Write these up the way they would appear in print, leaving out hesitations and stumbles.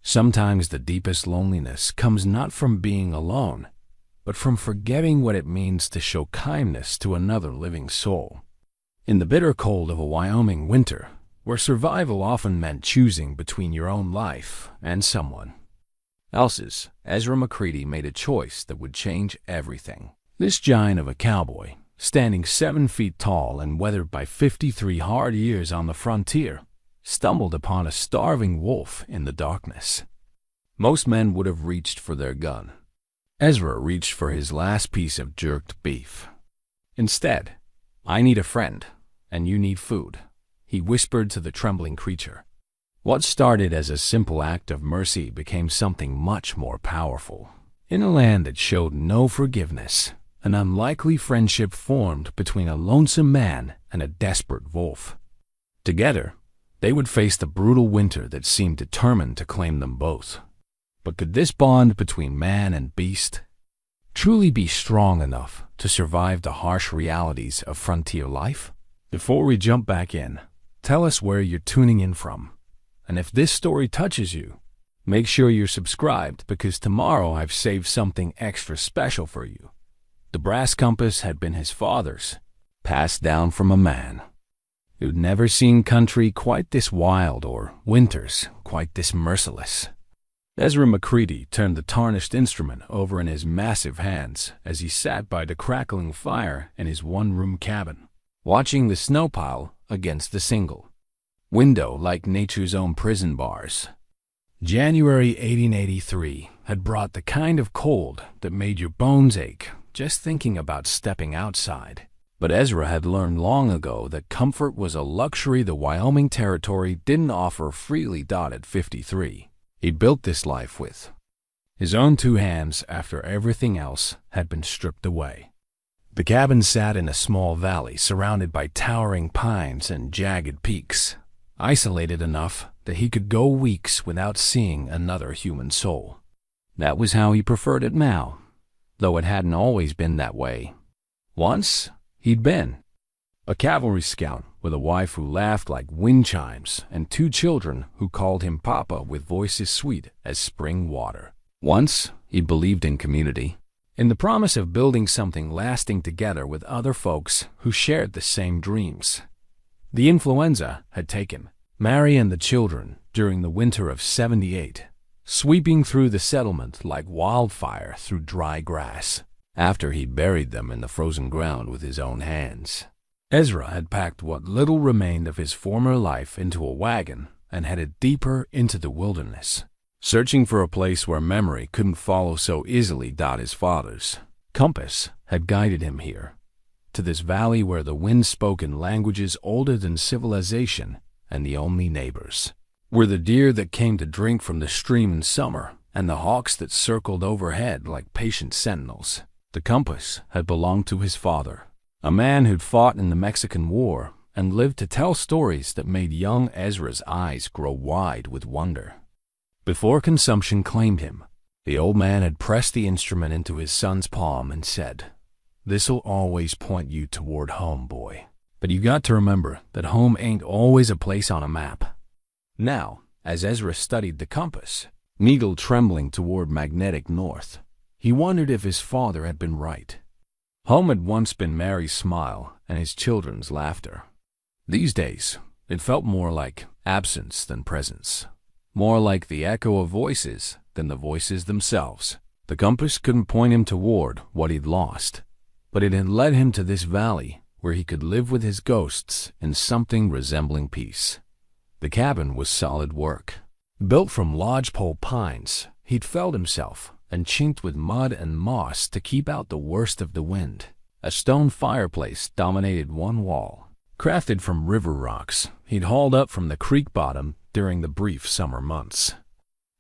Sometimes the deepest loneliness comes not from being alone, but from forgetting what it means to show kindness to another living soul. In the bitter cold of a Wyoming winter, where survival often meant choosing between your own life and someone else's, Ezra McCready made a choice that would change everything. This giant of a cowboy, standing 7 feet tall and weathered by 53 hard years on the frontier, stumbled upon a starving wolf in the darkness. Most men would have reached for their gun. Ezra reached for his last piece of jerked beef. Instead, "I need a friend, and you need food," he whispered to the trembling creature. What started as a simple act of mercy became something much more powerful. In a land that showed no forgiveness, an unlikely friendship formed between a lonesome man and a desperate wolf. Together, they would face the brutal winter that seemed determined to claim them both. But could this bond between man and beast truly be strong enough to survive the harsh realities of frontier life? Before we jump back in, tell us where you're tuning in from. And if this story touches you, make sure you're subscribed, because tomorrow I've saved something extra special for you. The brass compass had been his father's, passed down from a man who'd never seen country quite this wild or winters quite this merciless. Ezra McCready turned the tarnished instrument over in his massive hands as he sat by the crackling fire in his one-room cabin, watching the snow pile against the single window like nature's own prison bars. January 1883 had brought the kind of cold that made your bones ache just thinking about stepping outside. But Ezra had learned long ago that comfort was a luxury the Wyoming Territory didn't offer freely. At 53, he built this life with his own 2 hands after everything else had been stripped away. The cabin sat in a small valley surrounded by towering pines and jagged peaks, isolated enough that he could go weeks without seeing another human soul. That was how he preferred it now, though it hadn't always been that way. Once, he'd been a cavalry scout with a wife who laughed like wind chimes and 2 children who called him Papa with voices sweet as spring water. Once, he believed in community, in the promise of building something lasting together with other folks who shared the same dreams. The influenza had taken Mary and the children during the winter of '78, sweeping through the settlement like wildfire through dry grass. After he'd buried them in the frozen ground with his own hands, Ezra had packed what little remained of his former life into a wagon and headed deeper into the wilderness, searching for a place where memory couldn't follow so easily. His father's compass had guided him here, to this valley where the wind spoke in languages older than civilization, and the only neighbors were the deer that came to drink from the stream in summer and the hawks that circled overhead like patient sentinels. The compass had belonged to his father, a man who'd fought in the Mexican War and lived to tell stories that made young Ezra's eyes grow wide with wonder. Before consumption claimed him, the old man had pressed the instrument into his son's palm and said, "This'll always point you toward home, boy. But you got to remember that home ain't always a place on a map." Now, as Ezra studied the compass, needle trembling toward magnetic north, he wondered if his father had been right. Home had once been Mary's smile and his children's laughter. These days, it felt more like absence than presence, more like the echo of voices than the voices themselves. The compass couldn't point him toward what he'd lost, but it had led him to this valley where he could live with his ghosts in something resembling peace. The cabin was solid work. Built from lodgepole pines, he'd felled himself and chinked with mud and moss to keep out the worst of the wind. A stone fireplace dominated one wall, crafted from river rocks he'd hauled up from the creek bottom during the brief summer months.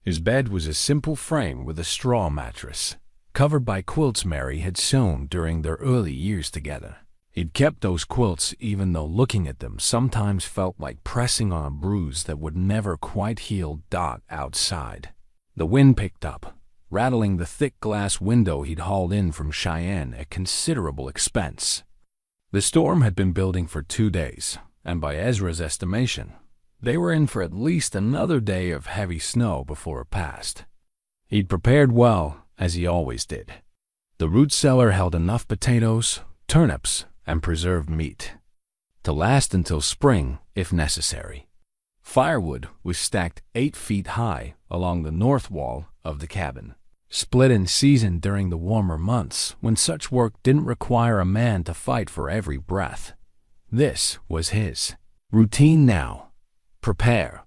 His bed was a simple frame with a straw mattress, covered by quilts Mary had sewn during their early years together. He'd kept those quilts even though looking at them sometimes felt like pressing on a bruise that would never quite heal. Outside, the wind picked up, rattling the thick glass window he'd hauled in from Cheyenne at considerable expense. The storm had been building for 2 days, and by Ezra's estimation, They were in for at least another day of heavy snow before it passed. He'd prepared well, as he always did. The root cellar held enough potatoes, turnips, and preserved meat to last until spring, if necessary. Firewood was stacked 8 feet high along the north wall of the cabin, split in season during the warmer months when such work didn't require a man to fight for every breath. This was his routine now. Prepare,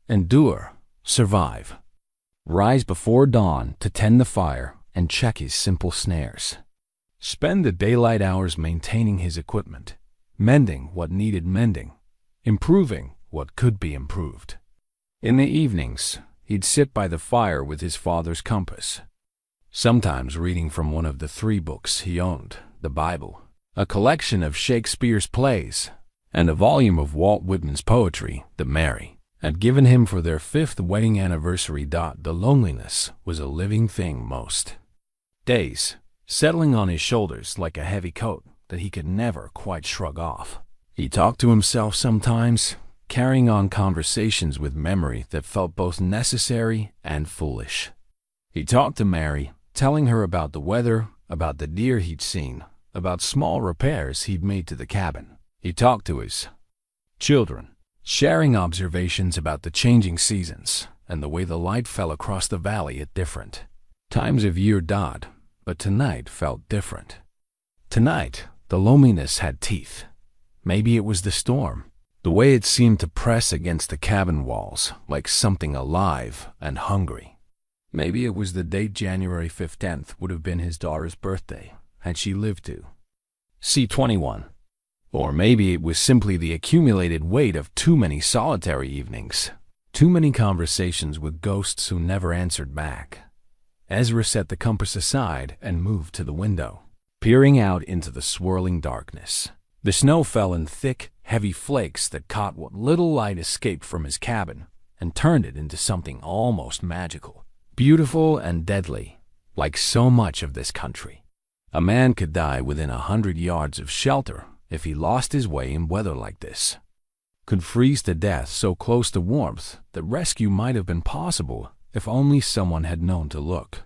endure, survive. Rise before dawn to tend the fire and check his simple snares. Spend the daylight hours maintaining his equipment, mending what needed mending, improving what could be improved. In the evenings, he'd sit by the fire with his father's compass, sometimes reading from one of the 3 books he owned, the Bible, a collection of Shakespeare's plays, and a volume of Walt Whitman's poetry that Mary had given him for their 5th wedding anniversary. The loneliness was a living thing most days, settling on his shoulders like a heavy coat that he could never quite shrug off. He talked to himself sometimes, carrying on conversations with memory that felt both necessary and foolish. He talked to Mary, telling her about the weather, about the deer he'd seen, about small repairs he'd made to the cabin. He talked to his children, sharing observations about the changing seasons and the way the light fell across the valley at different times of year. But tonight felt different. Tonight, the loneliness had teeth. Maybe it was the storm, the way it seemed to press against the cabin walls like something alive and hungry. Maybe it was the date January 15th would have been his daughter's birthday, had she lived to see 21. Or maybe it was simply the accumulated weight of too many solitary evenings, too many conversations with ghosts who never answered back. Ezra set the compass aside and moved to the window, peering out into the swirling darkness. The snow fell in thick, heavy flakes that caught what little light escaped from his cabin and turned it into something almost magical, beautiful and deadly, like so much of this country. A man could die within 100 yards of shelter if he lost his way in weather like this. Could freeze to death so close to warmth that rescue might have been possible if only someone had known to look.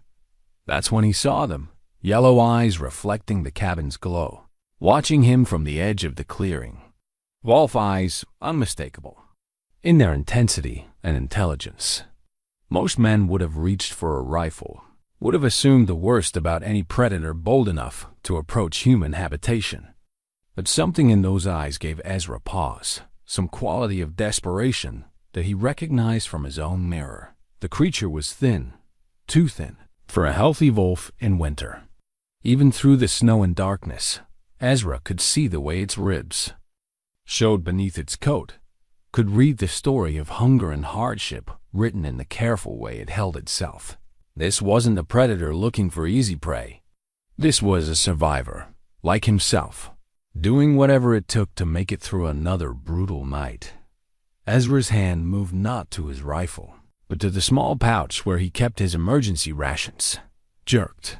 That's when he saw them, yellow eyes reflecting the cabin's glow, watching him from the edge of the clearing. Wolf eyes, unmistakable in their intensity and intelligence. Most men would have reached for a rifle, would have assumed the worst about any predator bold enough to approach human habitation. But something in those eyes gave Ezra pause, some quality of desperation that he recognized from his own mirror. The creature was thin, too thin, for a healthy wolf in winter. Even through the snow and darkness, Ezra could see the way its ribs showed beneath its coat, could read the story of hunger and hardship written in the careful way it held itself. This wasn't a predator looking for easy prey. This was a survivor, like himself, doing whatever it took to make it through another brutal night. Ezra's hand moved not to his rifle, but to the small pouch where he kept his emergency rations. Jerked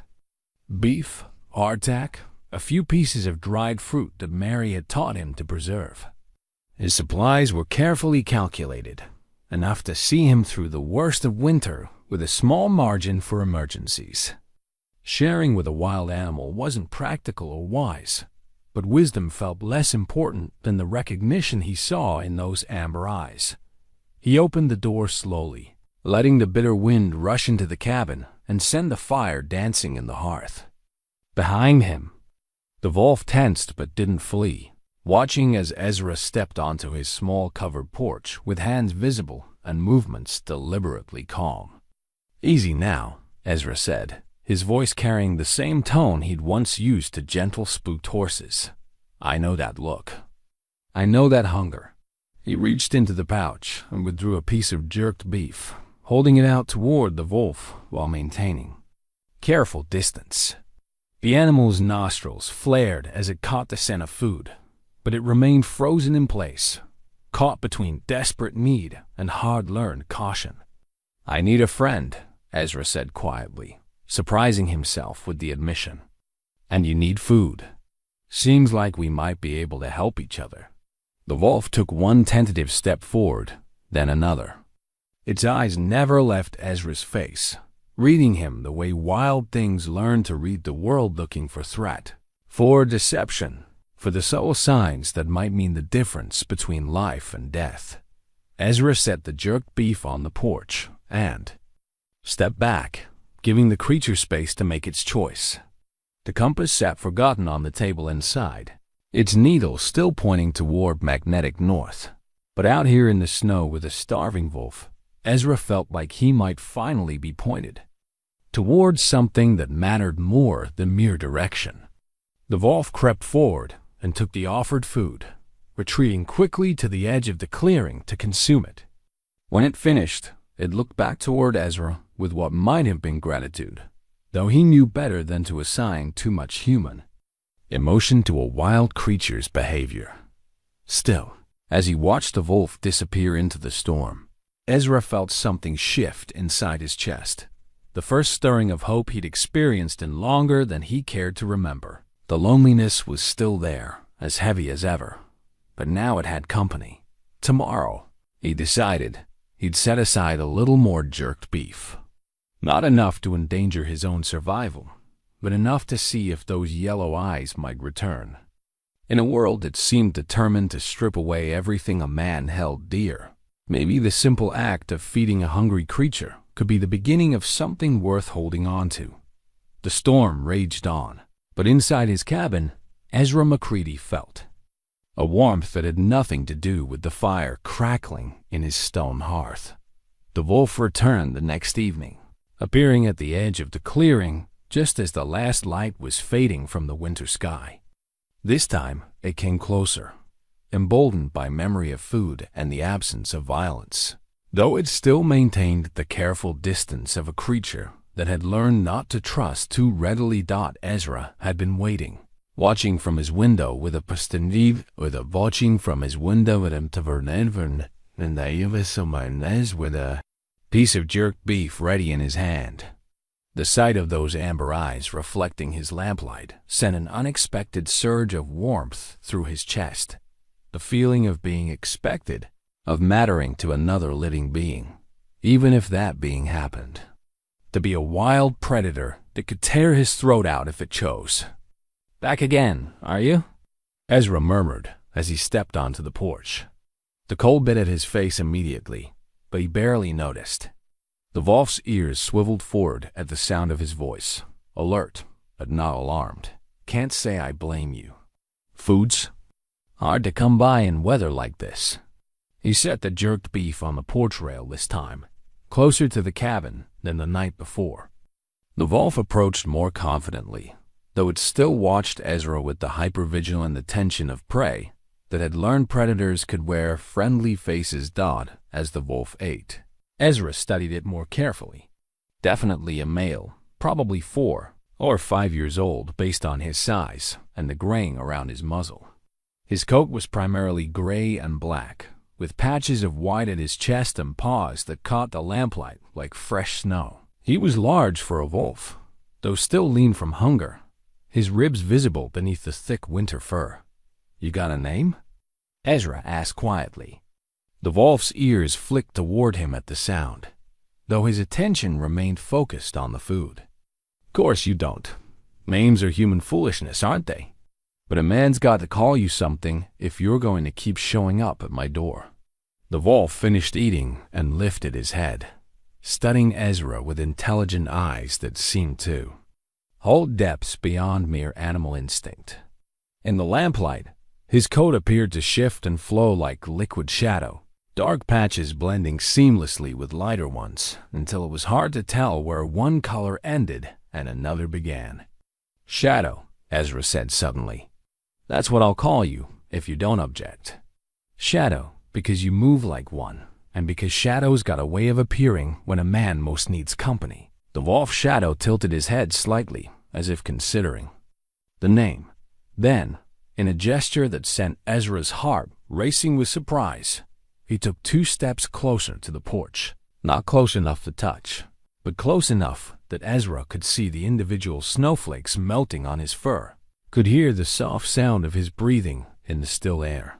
beef, hardtack, a few pieces of dried fruit that Mary had taught him to preserve. His supplies were carefully calculated, enough to see him through the worst of winter with a small margin for emergencies. Sharing with a wild animal wasn't practical or wise, but wisdom felt less important than the recognition he saw in those amber eyes. He opened the door slowly, letting the bitter wind rush into the cabin and send the fire dancing in the hearth. Behind him, the wolf tensed but didn't flee, watching as Ezra stepped onto his small covered porch with hands visible and movements deliberately calm. "Easy now," Ezra said, his voice carrying the same tone he'd once used to gentle spooked horses. "I know that look. I know that hunger." He reached into the pouch and withdrew a piece of jerked beef, holding it out toward the wolf while maintaining careful distance. The animal's nostrils flared as it caught the scent of food, but it remained frozen in place, caught between desperate need and hard-learned caution. "I need a friend," Ezra said quietly, surprising himself with the admission. "And you need food. Seems like we might be able to help each other." The wolf took one tentative step forward, then another. Its eyes never left Ezra's face, reading him the way wild things learn to read the world, looking for threat, for deception, for the subtle signs that might mean the difference between life and death. Ezra set the jerked beef on the porch and stepped back, giving the creature space to make its choice. The compass sat forgotten on the table inside, its needle still pointing toward magnetic north. But out here in the snow with a starving wolf, Ezra felt like he might finally be pointed towards something that mattered more than mere direction. The wolf crept forward and took the offered food, retreating quickly to the edge of the clearing to consume it. When it finished, it looked back toward Ezra with what might have been gratitude, though he knew better than to assign too much human emotion to a wild creature's behavior. Still, as he watched the wolf disappear into the storm, Ezra felt something shift inside his chest, the first stirring of hope he'd experienced in longer than he cared to remember. The loneliness was still there, as heavy as ever, but now it had company. Tomorrow, he decided, he'd set aside a little more jerked beef. Not enough to endanger his own survival, but enough to see if those yellow eyes might return. In a world that seemed determined to strip away everything a man held dear, maybe the simple act of feeding a hungry creature could be the beginning of something worth holding on to. The storm raged on, but inside his cabin, Ezra McCready felt a warmth that had nothing to do with the fire crackling in his stone hearth. The wolf returned the next evening, appearing at the edge of the clearing just as the last light was fading from the winter sky. This time, it came closer, emboldened by memory of food and the absence of violence, though it still maintained the careful distance of a creature that had learned not to trust too readily. Ezra had been waiting, watching from his window with a piece of jerked beef ready in his hand. The sight of those amber eyes reflecting his lamplight sent an unexpected surge of warmth through his chest, the feeling of being expected, of mattering to another living being, even if that being happened to be a wild predator that could tear his throat out if it chose. "Back again, are you?" Ezra murmured as he stepped onto the porch. The cold bit at his face immediately, but he barely noticed. The wolf's ears swiveled forward at the sound of his voice, alert but not alarmed. "Can't say I blame you. Food's hard to come by in weather like this." He set the jerked beef on the porch rail this time, closer to the cabin than the night before. The wolf approached more confidently, though it still watched Ezra with the hypervigilant attention of prey that had learned predators could wear friendly faces. As the wolf ate, Ezra studied it more carefully. Definitely a male, probably 4 or 5 years old based on his size and the graying around his muzzle. His coat was primarily gray and black, with patches of white at his chest and paws that caught the lamplight like fresh snow. He was large for a wolf, though still lean from hunger, his ribs visible beneath the thick winter fur. "You got a name?" Ezra asked quietly. The wolf's ears flicked toward him at the sound, though his attention remained focused on the food. "Course you don't. Names are human foolishness, aren't they? But a man's got to call you something if you're going to keep showing up at my door." The wolf finished eating and lifted his head, studying Ezra with intelligent eyes that seemed to hold depths beyond mere animal instinct. In the lamplight, his coat appeared to shift and flow like liquid shadow, dark patches blending seamlessly with lighter ones until it was hard to tell where one color ended and another began. "Shadow," Ezra said suddenly. "That's what I'll call you if you don't object. Shadow, because you move like one, and because shadows got a way of appearing when a man most needs company." The wolf shadow tilted his head slightly, as if considering the name. Then, in a gesture that sent Ezra's heart racing with surprise, he took 2 steps closer to the porch. Not close enough to touch, but close enough that Ezra could see the individual snowflakes melting on his fur, could hear the soft sound of his breathing in the still air.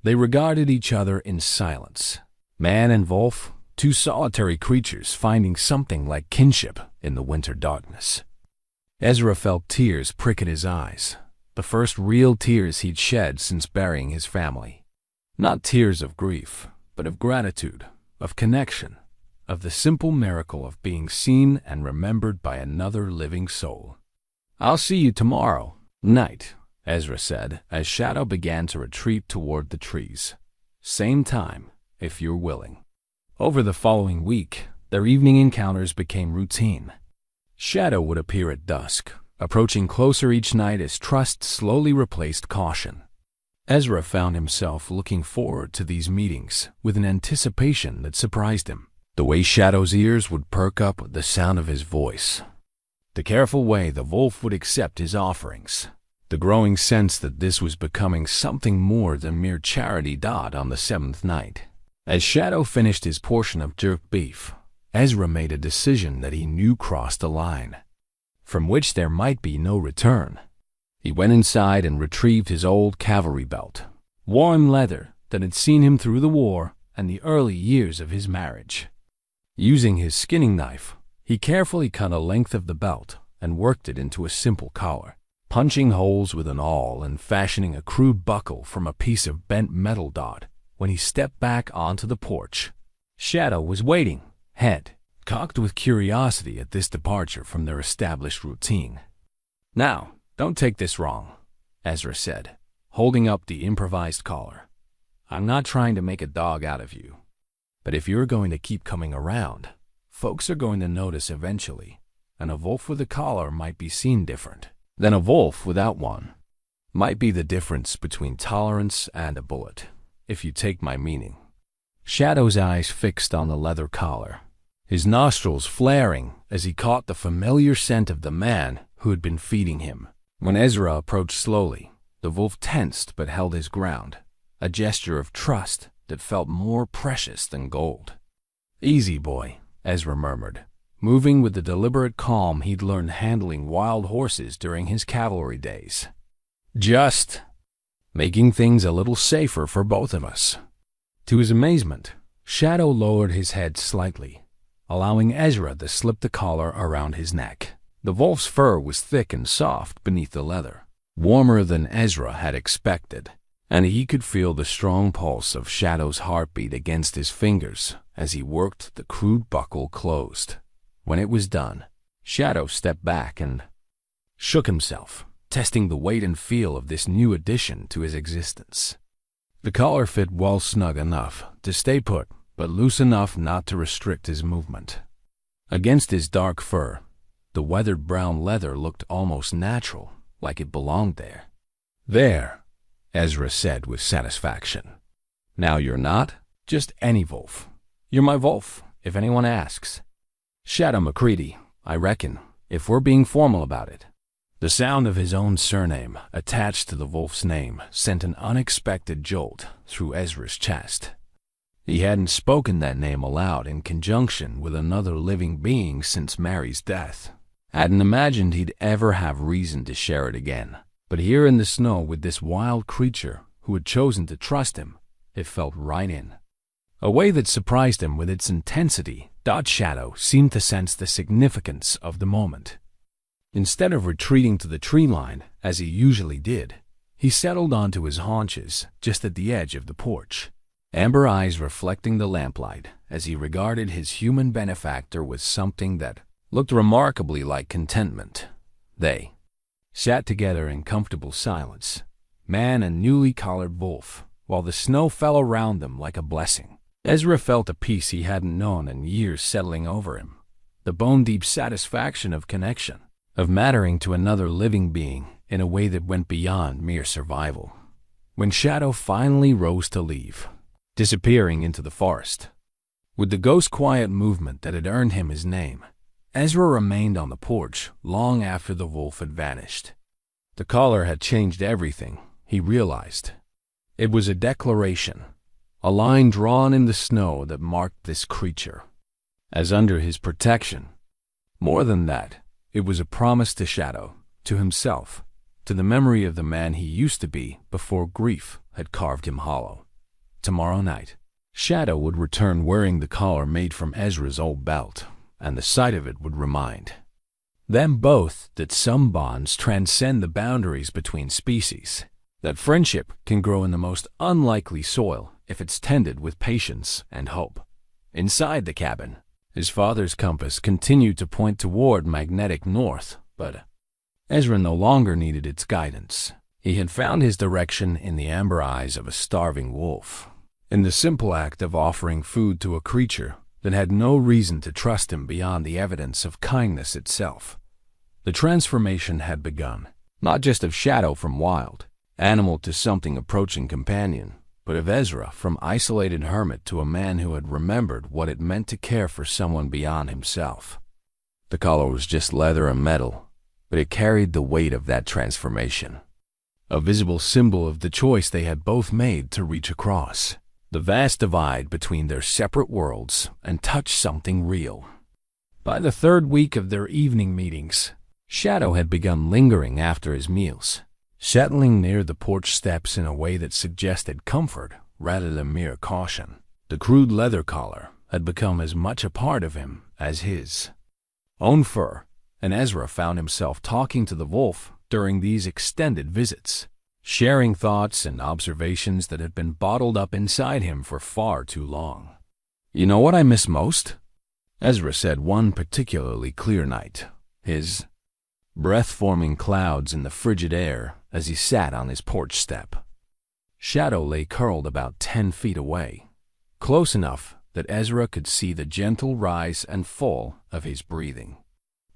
They regarded each other in silence, Man and wolf, two solitary creatures finding something like kinship in the winter darkness. Ezra felt tears prick at his eyes, the first real tears he'd shed since burying his family. Not tears of grief, but of gratitude, of connection, of the simple miracle of being seen and remembered by another living soul. "I'll see you tomorrow night," Ezra said, as Shadow began to retreat toward the trees. "Same time, if you're willing." Over the following week, their evening encounters became routine. Shadow would appear at dusk, approaching closer each night as trust slowly replaced caution. Ezra found himself looking forward to these meetings with an anticipation that surprised him. The way Shadow's ears would perk up at the sound of his voice. The careful way the wolf would accept his offerings. The growing sense that this was becoming something more than mere charity dot on the seventh night. As Shadow finished his portion of jerked beef, Ezra made a decision that he knew crossed a line, from which there might be no return. He went inside and retrieved his old cavalry belt, warm leather that had seen him through the war and the early years of his marriage. Using his skinning knife, he carefully cut a length of the belt and worked it into a simple collar, punching holes with an awl and fashioning a crude buckle from a piece of bent metal dot. When he stepped back onto the porch, Shadow was waiting, head cocked with curiosity at this departure from their established routine. "Now, don't take this wrong," Ezra said, holding up the improvised collar. "I'm not trying to make a dog out of you. But if you're going to keep coming around, folks are going to notice eventually, and a wolf with a collar might be seen different than a wolf without one. Might be the difference between tolerance and a bullet, if you take my meaning." Shadow's eyes fixed on the leather collar, his nostrils flaring as he caught the familiar scent of the man who had been feeding him. When Ezra approached slowly, the wolf tensed but held his ground, a gesture of trust that felt more precious than gold. "Easy, boy," Ezra murmured, moving with the deliberate calm he'd learned handling wild horses during his cavalry days. "Just making things a little safer for both of us." To his amazement, Shadow lowered his head slightly, allowing Ezra to slip the collar around his neck. The wolf's fur was thick and soft beneath the leather, warmer than Ezra had expected, and he could feel the strong pulse of Shadow's heartbeat against his fingers as he worked the crude buckle closed. When it was done, Shadow stepped back and shook himself, testing the weight and feel of this new addition to his existence. The collar fit well snug enough to stay put, but loose enough not to restrict his movement. Against his dark fur, the weathered brown leather looked almost natural, like it belonged there. "There," Ezra said with satisfaction. "Now you're not just any wolf. You're my wolf, if anyone asks. Shadow McCready, I reckon, if we're being formal about it." The sound of his own surname attached to the wolf's name sent an unexpected jolt through Ezra's chest. He hadn't spoken that name aloud in conjunction with another living being since Mary's death. Hadn't imagined he'd ever have reason to share it again. But here in the snow with this wild creature who had chosen to trust him, it felt right in. A way that surprised him with its intensity, Shadow seemed to sense the significance of the moment. Instead of retreating to the tree line, as he usually did, he settled onto his haunches just at the edge of the porch, amber eyes reflecting the lamplight as he regarded his human benefactor with something that looked remarkably like contentment. They sat together in comfortable silence, man and newly collared wolf, while the snow fell around them like a blessing. Ezra felt a peace he hadn't known in years settling over him, the bone-deep satisfaction of connection, of mattering to another living being in a way that went beyond mere survival. When Shadow finally rose to leave, disappearing into the forest, with the ghost-quiet movement that had earned him his name, Ezra remained on the porch long after the wolf had vanished. The collar had changed everything, he realized. It was a declaration, a line drawn in the snow that marked this creature as under his protection. More than that, it was a promise to Shadow, to himself, to the memory of the man he used to be before grief had carved him hollow. Tomorrow night, Shadow would return wearing the collar made from Ezra's old belt, and the sight of it would remind them both that some bonds transcend the boundaries between species, that friendship can grow in the most unlikely soil if it's tended with patience and hope. Inside the cabin, his father's compass continued to point toward magnetic north, but Ezra no longer needed its guidance. He had found his direction in the amber eyes of a starving wolf, in the simple act of offering food to a creature that had no reason to trust him beyond the evidence of kindness itself. The transformation had begun, not just of Shadow from wild animal to something approaching companion, but of Ezra from isolated hermit to a man who had remembered what it meant to care for someone beyond himself. The collar was just leather and metal, but it carried the weight of that transformation, a visible symbol of the choice they had both made to reach across the vast divide between their separate worlds and touch something real. By the third week of their evening meetings, Shadow had begun lingering after his meals, settling near the porch steps in a way that suggested comfort rather than mere caution. The crude leather collar had become as much a part of him as his own fur, and Ezra found himself talking to the wolf during these extended visits, sharing thoughts and observations that had been bottled up inside him for far too long. "You know what I miss most?" Ezra said one particularly clear night, his breath-forming clouds in the frigid air as he sat on his porch step. Shadow lay curled about 10 feet away, close enough that Ezra could see the gentle rise and fall of his breathing,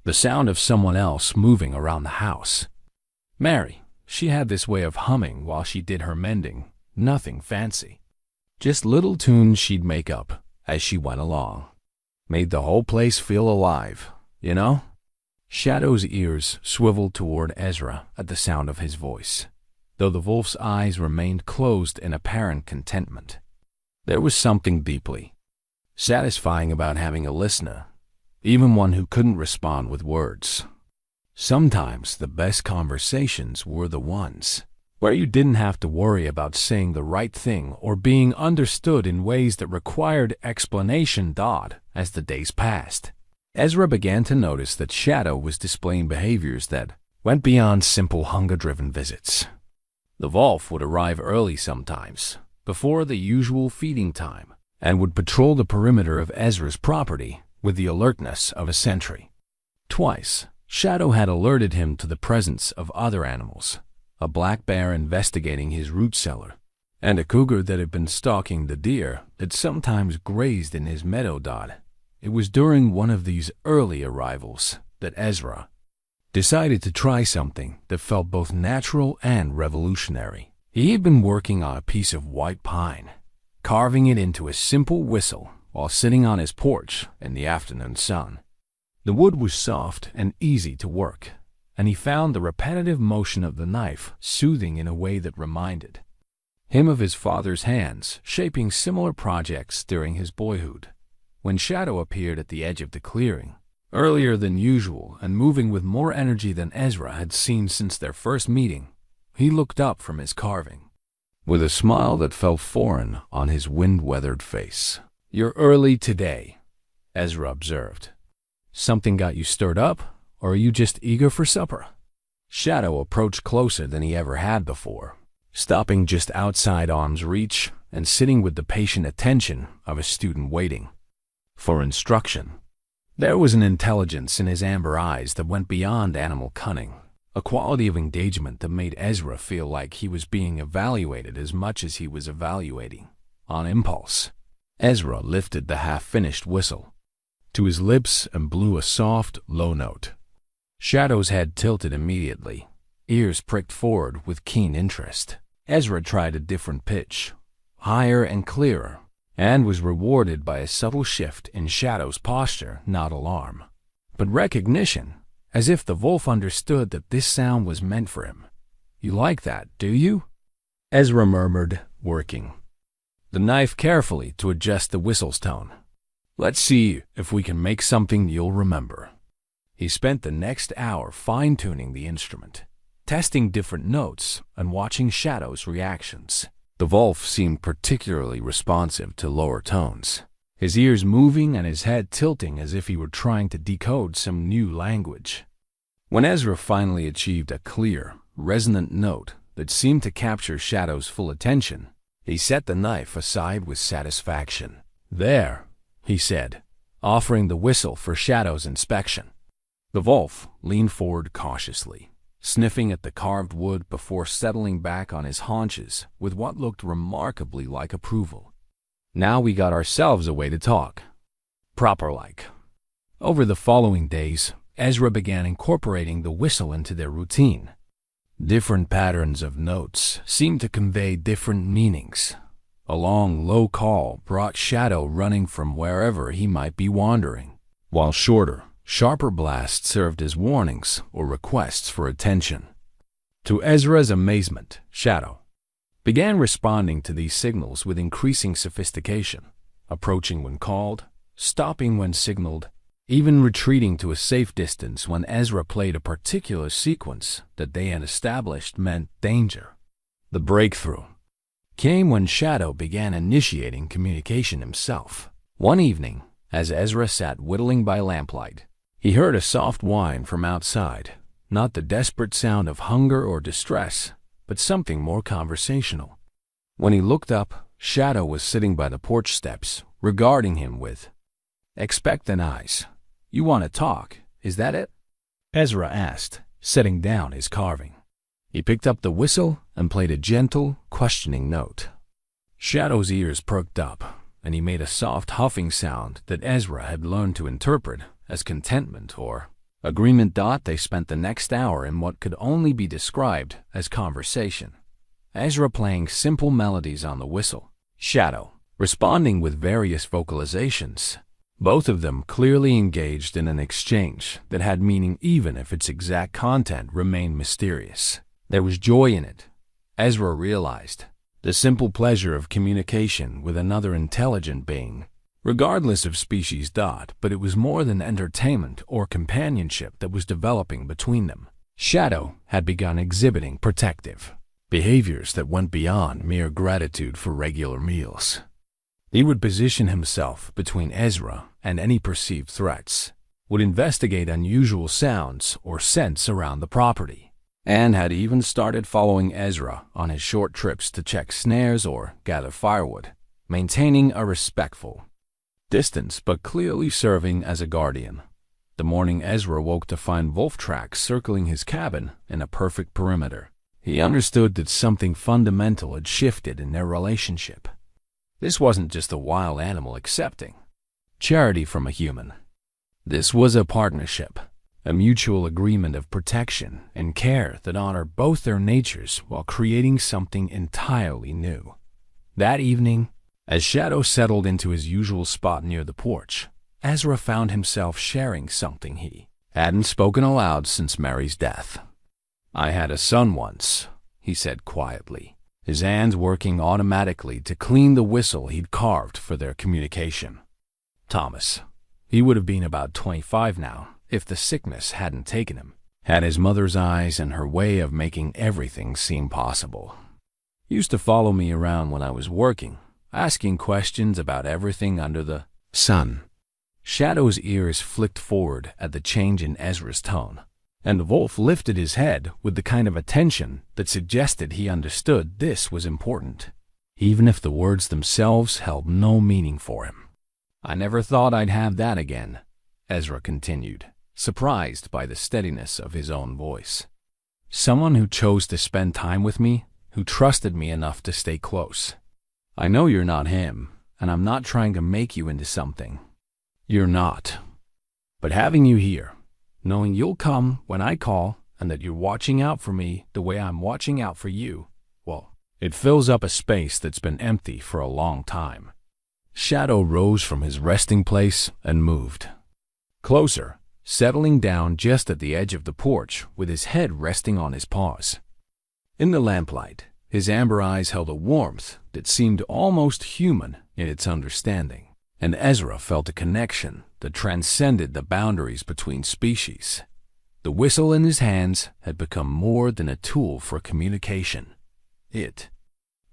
the sound of someone else moving around the house. Mary, she had this way of humming while she did her mending, nothing fancy. Just little tunes she'd make up as she went along. Made the whole place feel alive, you know? Shadow's ears swiveled toward Ezra at the sound of his voice, though the wolf's eyes remained closed in apparent contentment. There was something deeply satisfying about having a listener, even one who couldn't respond with words. Sometimes the best conversations were the ones where you didn't have to worry about saying the right thing or being understood in ways that required explanation. As the days passed, Ezra began to notice that Shadow was displaying behaviors that went beyond simple hunger-driven visits. The wolf would arrive early sometimes, before the usual feeding time, and would patrol the perimeter of Ezra's property with the alertness of a sentry. Twice, Shadow had alerted him to the presence of other animals, a black bear investigating his root cellar, and a cougar that had been stalking the deer that sometimes grazed in his meadow. It was during one of these early arrivals that Ezra decided to try something that felt both natural and revolutionary. He had been working on a piece of white pine, carving it into a simple whistle while sitting on his porch in the afternoon sun. The wood was soft and easy to work, and he found the repetitive motion of the knife soothing in a way that reminded him of his father's hands shaping similar projects during his boyhood. When Shadow appeared at the edge of the clearing, earlier than usual and moving with more energy than Ezra had seen since their first meeting, he looked up from his carving, with a smile that felt foreign on his wind-weathered face. "You're early today," Ezra observed. "Something got you stirred up, or are you just eager for supper?" Shadow approached closer than he ever had before, stopping just outside arm's reach and sitting with the patient attention of a student waiting for instruction. There was an intelligence in his amber eyes that went beyond animal cunning, a quality of engagement that made Ezra feel like he was being evaluated as much as he was evaluating. On impulse, Ezra lifted the half-finished whistle to his lips and blew a soft, low note. Shadow's head tilted immediately, ears pricked forward with keen interest. Ezra tried a different pitch, higher and clearer, and was rewarded by a subtle shift in Shadow's posture, not alarm, but recognition, as if the wolf understood that this sound was meant for him. "You like that, do you?" Ezra murmured, working the knife carefully to adjust the whistle's tone. "Let's see if we can make something you'll remember." He spent the next hour fine-tuning the instrument, testing different notes and watching Shadow's reactions. The wolf seemed particularly responsive to lower tones, his ears moving and his head tilting as if he were trying to decode some new language. When Ezra finally achieved a clear, resonant note that seemed to capture Shadow's full attention, he set the knife aside with satisfaction. "There," he said, offering the whistle for Shadow's inspection. The wolf leaned forward cautiously, sniffing at the carved wood before settling back on his haunches with what looked remarkably like approval. Now we got ourselves a way to talk. Proper-like. Over the following days, Ezra began incorporating the whistle into their routine. Different patterns of notes seemed to convey different meanings. A long, low call brought Shadow running from wherever he might be wandering, while shorter, sharper blasts served as warnings or requests for attention. To Ezra's amazement, Shadow began responding to these signals with increasing sophistication, approaching when called, stopping when signaled, even retreating to a safe distance when Ezra played a particular sequence that they had established meant danger. The breakthrough came when Shadow began initiating communication himself. One evening, as Ezra sat whittling by lamplight, he heard a soft whine from outside, not the desperate sound of hunger or distress, but something more conversational. When he looked up, Shadow was sitting by the porch steps, regarding him with expectant eyes. "You want to talk, is that it?" Ezra asked, setting down his carving. He picked up the whistle and played a gentle, questioning note. Shadow's ears perked up, and he made a soft huffing sound that Ezra had learned to interpret as contentment or agreement. They spent the next hour in what could only be described as conversation. Ezra playing simple melodies on the whistle, Shadow responding with various vocalizations, both of them clearly engaged in an exchange that had meaning even if its exact content remained mysterious. There was joy in it, Ezra realized, the simple pleasure of communication with another intelligent being, regardless of species. But it was more than entertainment or companionship that was developing between them. Shadow had begun exhibiting protective behaviors that went beyond mere gratitude for regular meals. He would position himself between Ezra and any perceived threats, would investigate unusual sounds or scents around the property, and had even started following Ezra on his short trips to check snares or gather firewood, maintaining a respectful distance but clearly serving as a guardian. The morning Ezra woke to find wolf tracks circling his cabin in a perfect perimeter, he understood that something fundamental had shifted in their relationship. This wasn't just a wild animal accepting charity from a human. This was a partnership, a mutual agreement of protection and care that honored both their natures while creating something entirely new. That evening, as Shadow settled into his usual spot near the porch, Ezra found himself sharing something he hadn't spoken aloud since Mary's death. "I had a son once," he said quietly, his hands working automatically to clean the whistle he'd carved for their communication. Thomas. He would have been about 25 now if the sickness hadn't taken him. Had his mother's eyes and her way of making everything seem possible. He used to follow me around when I was working, asking questions about everything under the sun. Shadow's ears flicked forward at the change in Ezra's tone, and the wolf lifted his head with the kind of attention that suggested he understood this was important, even if the words themselves held no meaning for him. "I never thought I'd have that again," Ezra continued, surprised by the steadiness of his own voice. "Someone who chose to spend time with me, who trusted me enough to stay close. I know you're not him, and I'm not trying to make you into something. You're not. But having you here, knowing you'll come when I call and that you're watching out for me the way I'm watching out for you, well, it fills up a space that's been empty for a long time." Shadow rose from his resting place and moved closer, settling down just at the edge of the porch with his head resting on his paws. In the lamplight, his amber eyes held a warmth that seemed almost human in its understanding, and Ezra felt a connection that transcended the boundaries between species. The whistle in his hands had become more than a tool for communication. It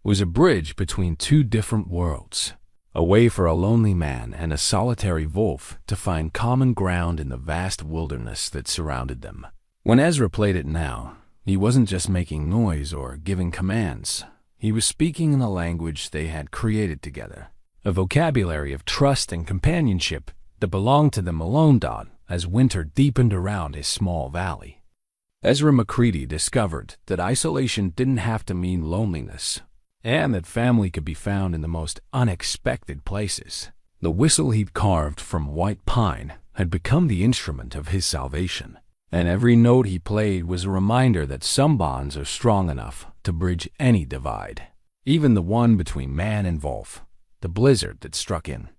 was a bridge between two different worlds, a way for a lonely man and a solitary wolf to find common ground in the vast wilderness that surrounded them. When Ezra played it now, he wasn't just making noise or giving commands. He was speaking in a language they had created together, a vocabulary of trust and companionship that belonged to them alone as winter deepened around his small valley. Ezra McCready discovered that isolation didn't have to mean loneliness, and that family could be found in the most unexpected places. The whistle he'd carved from white pine had become the instrument of his salvation, and every note he played was a reminder that some bonds are strong enough to bridge any divide, even the one between man and wolf, the blizzard that struck in.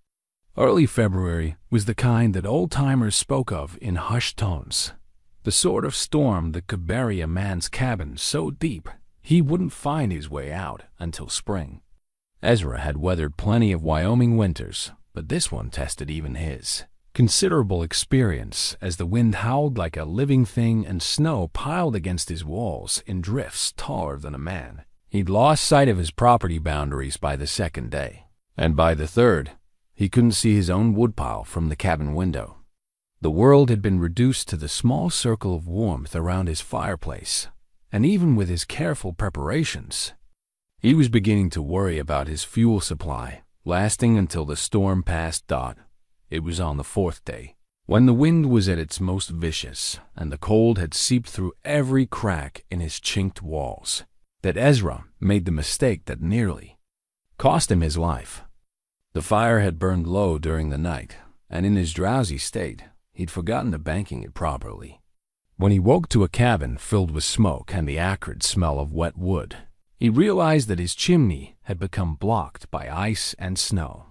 Early February was the kind that old-timers spoke of in hushed tones, the sort of storm that could bury a man's cabin so deep he wouldn't find his way out until spring. Ezra had weathered plenty of Wyoming winters, but this one tested even his. Considerable experience as the wind howled like a living thing and snow piled against his walls in drifts taller than a man. He'd lost sight of his property boundaries by the second day, and by the third, he couldn't see his own woodpile from the cabin window. The world had been reduced to the small circle of warmth around his fireplace, and even with his careful preparations, he was beginning to worry about his fuel supply, lasting until the storm passed. It was on the fourth day, when the wind was at its most vicious and the cold had seeped through every crack in his chinked walls, that Ezra made the mistake that nearly cost him his life. The fire had burned low during the night, and in his drowsy state, he'd forgotten to banking it properly. When he woke to a cabin filled with smoke and the acrid smell of wet wood, he realized that his chimney had become blocked by ice and snow.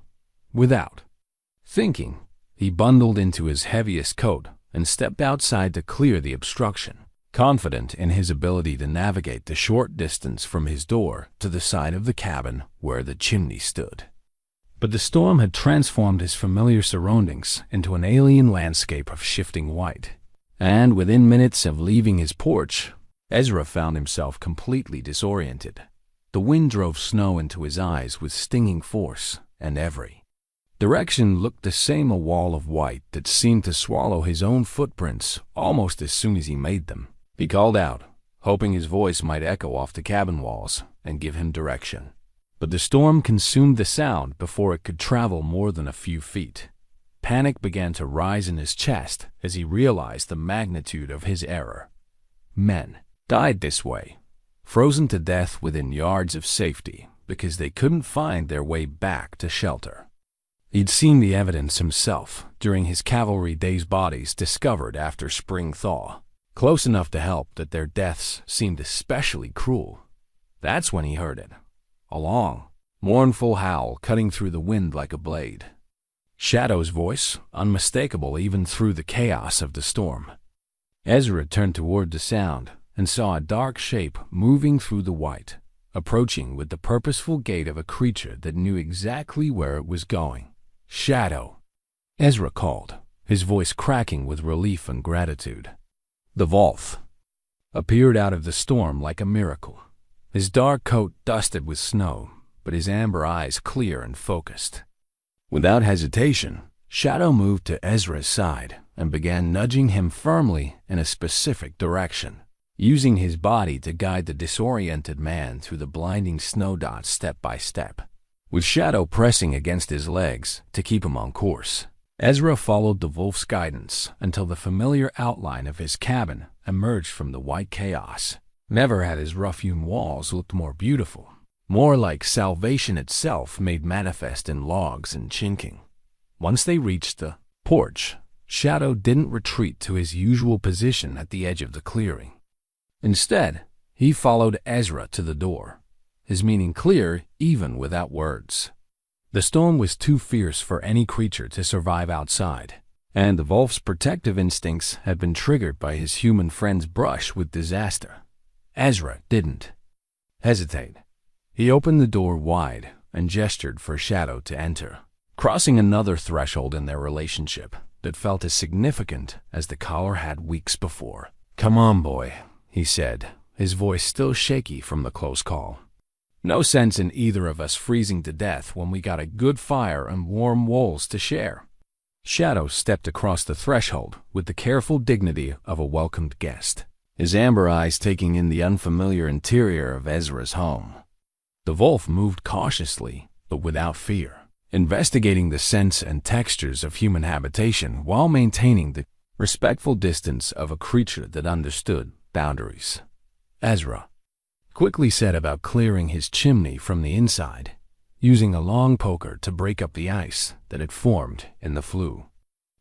Without thinking, he bundled into his heaviest coat and stepped outside to clear the obstruction, confident in his ability to navigate the short distance from his door to the side of the cabin where the chimney stood. But the storm had transformed his familiar surroundings into an alien landscape of shifting white, and within minutes of leaving his porch, Ezra found himself completely disoriented. The wind drove snow into his eyes with stinging force, and every direction looked the same, a wall of white that seemed to swallow his own footprints almost as soon as he made them. He called out, hoping his voice might echo off the cabin walls and give him direction. But the storm consumed the sound before it could travel more than a few feet. Panic began to rise in his chest as he realized the magnitude of his error. Men died this way, frozen to death within yards of safety because they couldn't find their way back to shelter. He'd seen the evidence himself during his cavalry days, bodies discovered after spring thaw, close enough to help that their deaths seemed especially cruel. That's when he heard it, a long, mournful howl cutting through the wind like a blade. Shadow's voice, unmistakable even through the chaos of the storm. Ezra turned toward the sound and saw a dark shape moving through the white, approaching with the purposeful gait of a creature that knew exactly where it was going. Shadow, Ezra called, his voice cracking with relief and gratitude. The wolf appeared out of the storm like a miracle, his dark coat dusted with snow, but his amber eyes clear and focused. Without hesitation, Shadow moved to Ezra's side and began nudging him firmly in a specific direction, using his body to guide the disoriented man through the blinding snow dots step by step, with Shadow pressing against his legs to keep him on course. Ezra followed the wolf's guidance until the familiar outline of his cabin emerged from the white chaos. Never had his rough-hewn walls looked more beautiful, more like salvation itself made manifest in logs and chinking. Once they reached the porch, Shadow didn't retreat to his usual position at the edge of the clearing. Instead, he followed Ezra to the door, his meaning clear even without words. The storm was too fierce for any creature to survive outside, and the wolf's protective instincts had been triggered by his human friend's brush with disaster. Ezra didn't hesitate. He opened the door wide and gestured for Shadow to enter, crossing another threshold in their relationship that felt as significant as the collar had weeks before. "Come on, boy," he said, his voice still shaky from the close call. No sense in either of us freezing to death when we got a good fire and warm walls to share. Shadow stepped across the threshold with the careful dignity of a welcomed guest, his amber eyes taking in the unfamiliar interior of Ezra's home. The wolf moved cautiously, but without fear, investigating the scents and textures of human habitation while maintaining the respectful distance of a creature that understood boundaries. Ezra quickly set about clearing his chimney from the inside, using a long poker to break up the ice that had formed in the flue.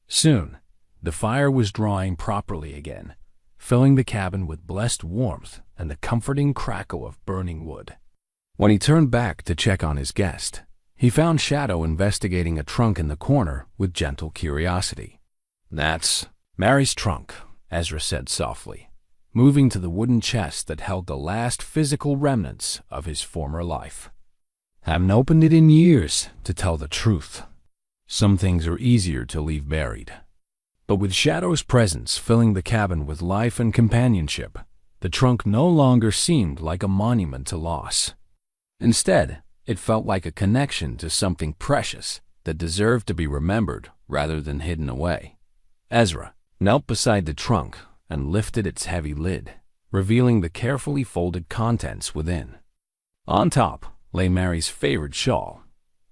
Soon, the fire was drawing properly again, filling the cabin with blessed warmth and the comforting crackle of burning wood. When he turned back to check on his guest, he found Shadow investigating a trunk in the corner with gentle curiosity. "That's Mary's trunk," Ezra said softly, moving to the wooden chest that held the last physical remnants of his former life. "Haven't opened it in years, to tell the truth. Some things are easier to leave buried." But with Shadow's presence filling the cabin with life and companionship, the trunk no longer seemed like a monument to loss. Instead, it felt like a connection to something precious that deserved to be remembered rather than hidden away. Ezra knelt beside the trunk and lifted its heavy lid, revealing the carefully folded contents within. On top lay Mary's favorite shawl,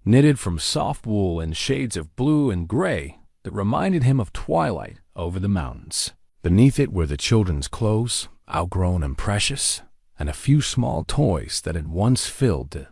knitted from soft wool in shades of blue and gray that reminded him of twilight over the mountains. Beneath it were the children's clothes, outgrown and precious, and a few small toys that had once filled the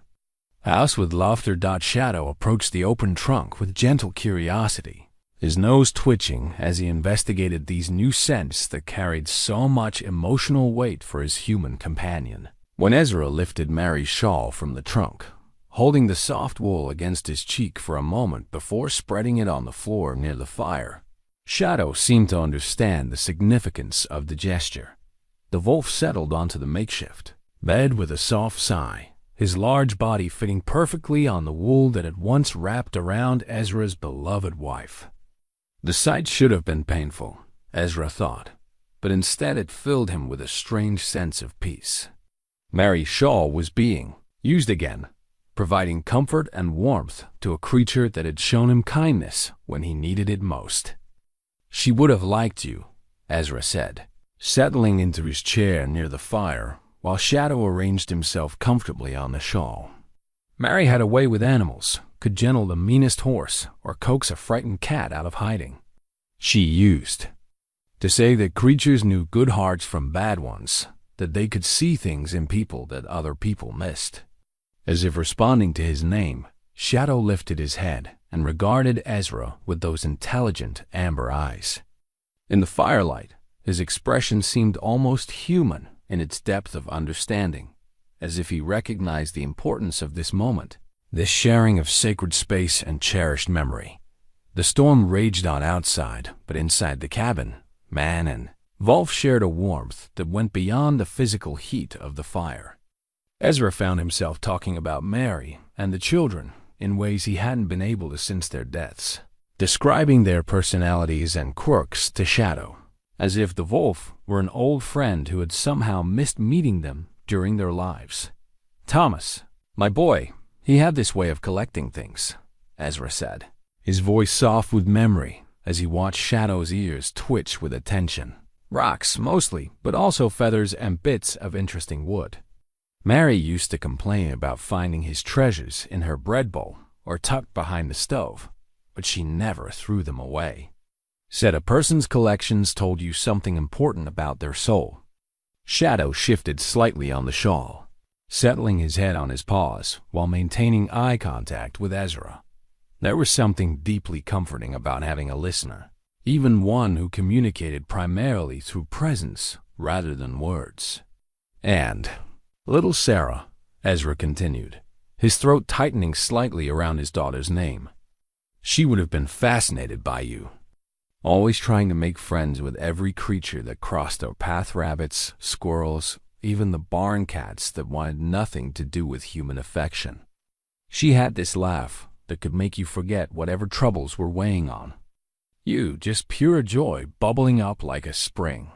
house with laughter. Shadow approached the open trunk with gentle curiosity, his nose twitching as he investigated these new scents that carried so much emotional weight for his human companion. When Ezra lifted Mary's shawl from the trunk, holding the soft wool against his cheek for a moment before spreading it on the floor near the fire, Shadow seemed to understand the significance of the gesture. The wolf settled onto the makeshift bed with a soft sigh, his large body fitting perfectly on the wool that had once wrapped around Ezra's beloved wife. The sight should have been painful, Ezra thought, but instead it filled him with a strange sense of peace. Mary's shawl was being used again, providing comfort and warmth to a creature that had shown him kindness when he needed it most. "She would have liked you," Ezra said, settling into his chair near the fire while Shadow arranged himself comfortably on the shawl. "Mary had a way with animals, could gentle the meanest horse or coax a frightened cat out of hiding. She used to say that creatures knew good hearts from bad ones, that they could see things in people that other people missed." As if responding to his name, Shadow lifted his head and regarded Ezra with those intelligent amber eyes. In the firelight, his expression seemed almost human in its depth of understanding, as if he recognized the importance of this moment, this sharing of sacred space and cherished memory. The storm raged on outside, but inside the cabin, man and wolf shared a warmth that went beyond the physical heat of the fire. Ezra found himself talking about Mary and the children in ways he hadn't been able to since their deaths, describing their personalities and quirks to Shadow, as if the wolf were an old friend who had somehow missed meeting them during their lives. "Thomas, my boy, he had this way of collecting things," Ezra said, his voice soft with memory as he watched Shadow's ears twitch with attention. "Rocks, mostly, but also feathers and bits of interesting wood. Mary used to complain about finding his treasures in her bread bowl or tucked behind the stove, but she never threw them away. Said a person's collections told you something important about their soul." Shadow shifted slightly on the shawl, settling his head on his paws while maintaining eye contact with Ezra. There was something deeply comforting about having a listener, even one who communicated primarily through presence rather than words. "And little Sarah," Ezra continued, his throat tightening slightly around his daughter's name. "She would have been fascinated by you. Always trying to make friends with every creature that crossed our path, rabbits, squirrels, even the barn cats that wanted nothing to do with human affection. She had this laugh that could make you forget whatever troubles were weighing on you, just pure joy bubbling up like a spring."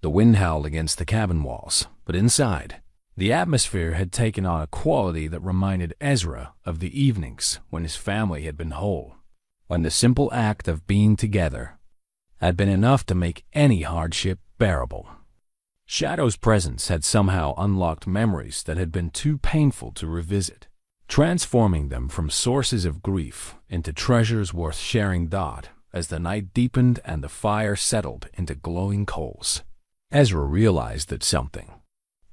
The wind howled against the cabin walls, but inside, The atmosphere had taken on a quality that reminded Ezra of the evenings when his family had been whole, when the simple act of being together had been enough to make any hardship bearable. Shadow's presence had somehow unlocked memories that had been too painful to revisit, transforming them from sources of grief into treasures worth sharing. As the night deepened and the fire settled into glowing coals, Ezra realized that something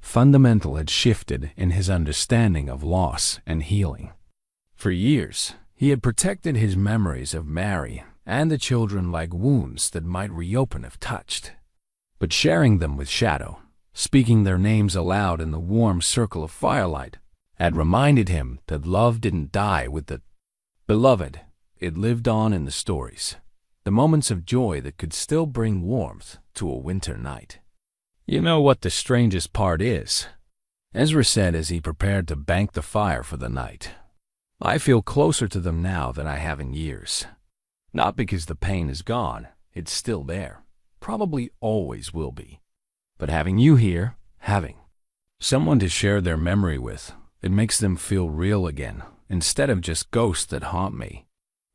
fundamental had shifted in his understanding of loss and healing. For years, he had protected his memories of Mary and the children like wounds that might reopen if touched. But sharing them with Shadow, speaking their names aloud in the warm circle of firelight, had reminded him that love didn't die with the beloved. It lived on in the stories, the moments of joy that could still bring warmth to a winter night. "You know what the strangest part is?" Ezra said as he prepared to bank the fire for the night. "I feel closer to them now than I have in years. Not because the pain is gone, it's still there, probably always will be. But having you here, having someone to share their memory with, it makes them feel real again, instead of just ghosts that haunt me."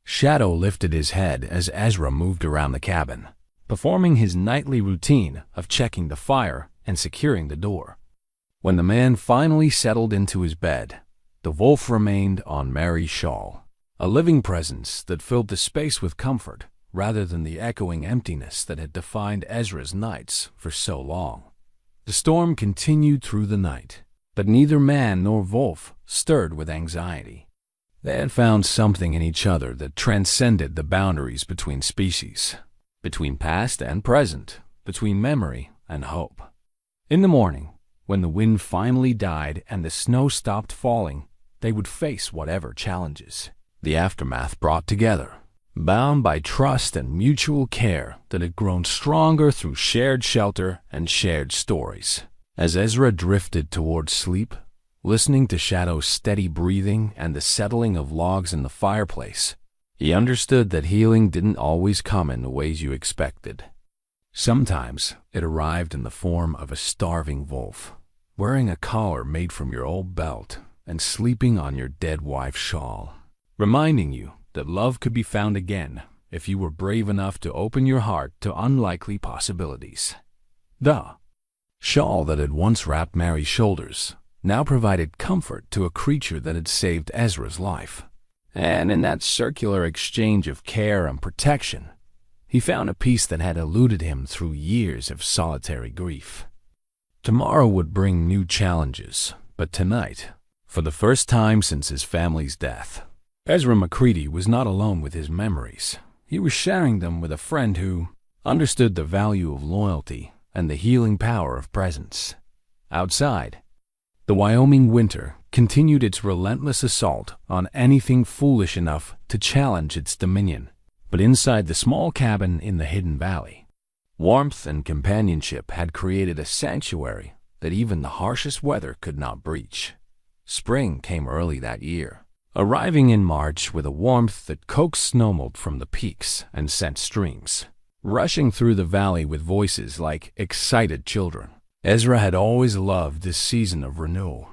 Shadow lifted his head as Ezra moved around the cabin, performing his nightly routine of checking the fire and securing the door. When the man finally settled into his bed, the wolf remained on Mary's shawl, a living presence that filled the space with comfort rather than the echoing emptiness that had defined Ezra's nights for so long. The storm continued through the night, but neither man nor wolf stirred with anxiety. They had found something in each other that transcended the boundaries between species, between past and present, between memory and hope. In the morning, when the wind finally died and the snow stopped falling, they would face whatever challenges the aftermath brought together, bound by trust and mutual care that had grown stronger through shared shelter and shared stories. As Ezra drifted towards sleep, listening to Shadow's steady breathing and the settling of logs in the fireplace, he understood that healing didn't always come in the ways you expected. Sometimes it arrived in the form of a starving wolf, wearing a collar made from your old belt and sleeping on your dead wife's shawl, reminding you that love could be found again if you were brave enough to open your heart to unlikely possibilities. The shawl that had once wrapped Mary's shoulders now provided comfort to a creature that had saved Ezra's life. And in that circular exchange of care and protection, he found a peace that had eluded him through years of solitary grief. Tomorrow would bring new challenges, but tonight, for the first time since his family's death, Ezra McCready was not alone with his memories. He was sharing them with a friend who understood the value of loyalty and the healing power of presence. Outside, the Wyoming winter continued its relentless assault on anything foolish enough to challenge its dominion. But inside the small cabin in the hidden valley, warmth and companionship had created a sanctuary that even the harshest weather could not breach. Spring came early that year, arriving in March with a warmth that coaxed snowmelt from the peaks and sent streams rushing through the valley with voices like excited children. Ezra had always loved this season of renewal,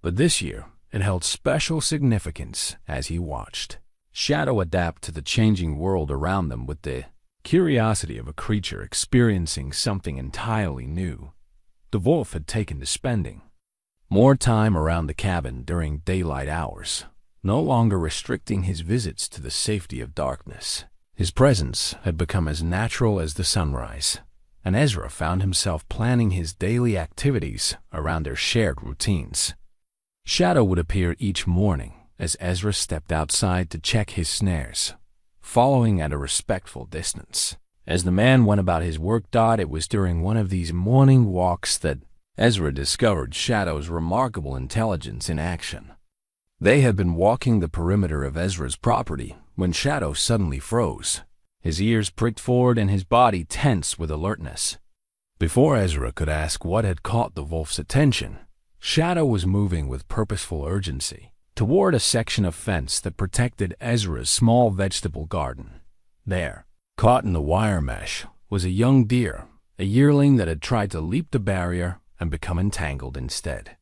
but this year it held special significance as he watched Shadow adapt to the changing world around them with the curiosity of a creature experiencing something entirely new. The wolf had taken to spending more time around the cabin during daylight hours, no longer restricting his visits to the safety of darkness. His presence had become as natural as the sunrise, and Ezra found himself planning his daily activities around their shared routines. Shadow would appear each morning as Ezra stepped outside to check his snares, following at a respectful distance. As the man went about his work, it was during one of these morning walks that Ezra discovered Shadow's remarkable intelligence in action. They had been walking the perimeter of Ezra's property when Shadow suddenly froze, his ears pricked forward and his body tense with alertness. Before Ezra could ask what had caught the wolf's attention, Shadow was moving with purposeful urgency toward a section of fence that protected Ezra's small vegetable garden. There, caught in the wire mesh, was a young deer, a yearling that had tried to leap the barrier and become entangled instead.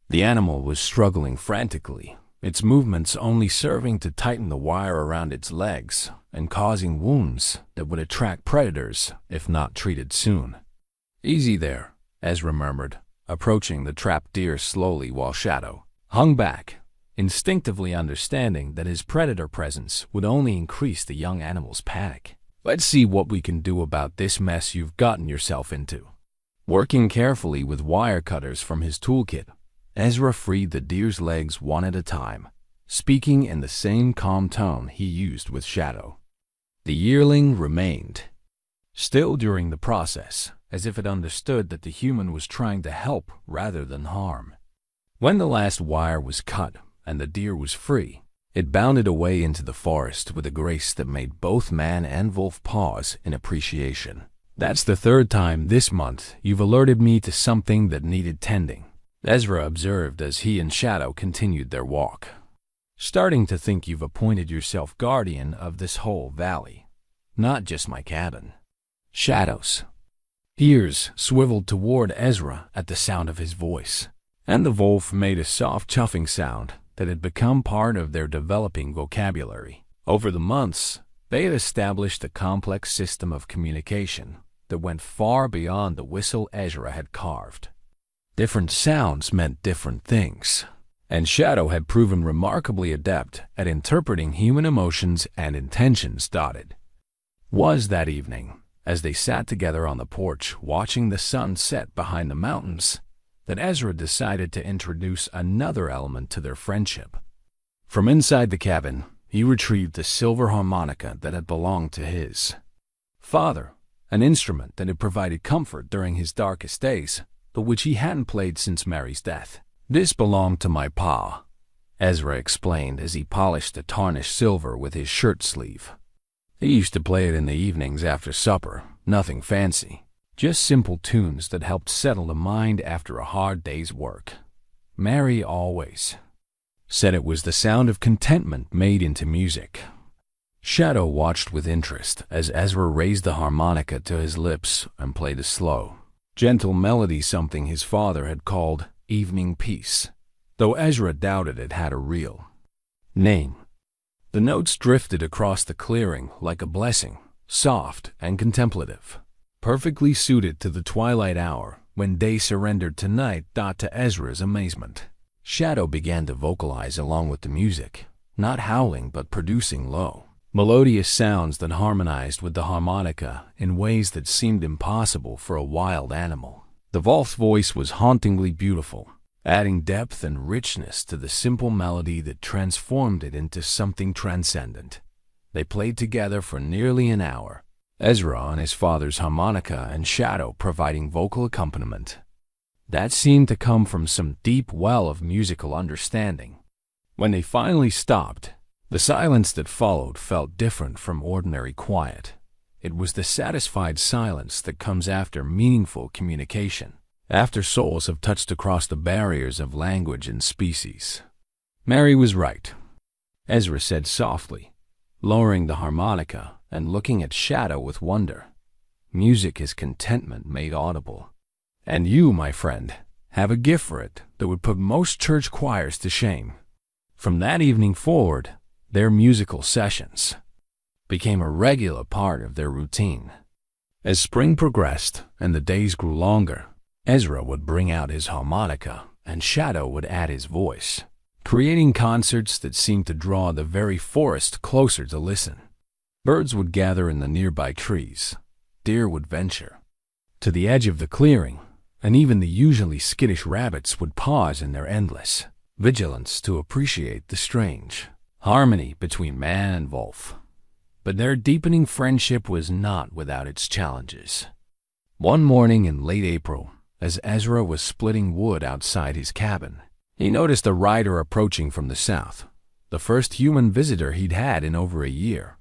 The animal was struggling frantically, its movements only serving to tighten the wire around its legs and causing wounds that would attract predators if not treated soon. "Easy there," Ezra murmured, approaching the trapped deer slowly while Shadow hung back, instinctively understanding that his predator presence would only increase the young animal's panic. "Let's see what we can do about this mess you've gotten yourself into." Working carefully with wire cutters from his toolkit, Ezra freed the deer's legs one at a time, speaking in the same calm tone he used with Shadow. The yearling remained still during the process, as if it understood that the human was trying to help rather than harm. When the last wire was cut and the deer was free, it bounded away into the forest with a grace that made both man and wolf pause in appreciation. "That's the third time this month you've alerted me to something that needed tending," Ezra observed as he and Shadow continued their walk. "Starting to think you've appointed yourself guardian of this whole valley, not just my cabin." Shadow's ears swiveled toward Ezra at the sound of his voice, and the wolf made a soft chuffing sound that had become part of their developing vocabulary. Over the months, they had established a complex system of communication that went far beyond the whistle Ezra had carved. Different sounds meant different things, and Shadow had proven remarkably adept at interpreting human emotions and intentions. Was that evening, as they sat together on the porch watching the sun set behind the mountains, that Ezra decided to introduce another element to their friendship. From inside the cabin, he retrieved the silver harmonica that had belonged to his father, an instrument that had provided comfort during his darkest days, but which he hadn't played since Mary's death. "This belonged to my pa," Ezra explained as he polished the tarnished silver with his shirt sleeve. "He used to play it in the evenings after supper, nothing fancy. Just simple tunes that helped settle the mind after a hard day's work. Mary always said it was the sound of contentment made into music." Shadow watched with interest as Ezra raised the harmonica to his lips and played a slow, gentle melody, something his father had called evening peace, though Ezra doubted it had a real name. The notes drifted across the clearing like a blessing, soft and contemplative, perfectly suited to the twilight hour when day surrendered to night. To Ezra's amazement, Shadow began to vocalize along with the music, not howling but producing low, melodious sounds that harmonized with the harmonica in ways that seemed impossible for a wild animal. The wolf's voice was hauntingly beautiful, adding depth and richness to the simple melody that transformed it into something transcendent. They played together for nearly an hour, Ezra on his father's harmonica and Shadow providing vocal accompaniment. That seemed to come from some deep well of musical understanding. When they finally stopped, the silence that followed felt different from ordinary quiet. It was the satisfied silence that comes after meaningful communication, after souls have touched across the barriers of language and species. "Mary was right," Ezra said softly, lowering the harmonica and looking at Shadow with wonder. "Music is contentment made audible. And you, my friend, have a gift for it that would put most church choirs to shame." From that evening forward, their musical sessions became a regular part of their routine. As spring progressed and the days grew longer, Ezra would bring out his harmonica and Shadow would add his voice, creating concerts that seemed to draw the very forest closer to listen. Birds would gather in the nearby trees, deer would venture to the edge of the clearing, and even the usually skittish rabbits would pause in their endless vigilance to appreciate the strange harmony between man and wolf. But their deepening friendship was not without its challenges. One morning in late April, as Ezra was splitting wood outside his cabin, he noticed a rider approaching from the south, the first human visitor he'd had in over a year.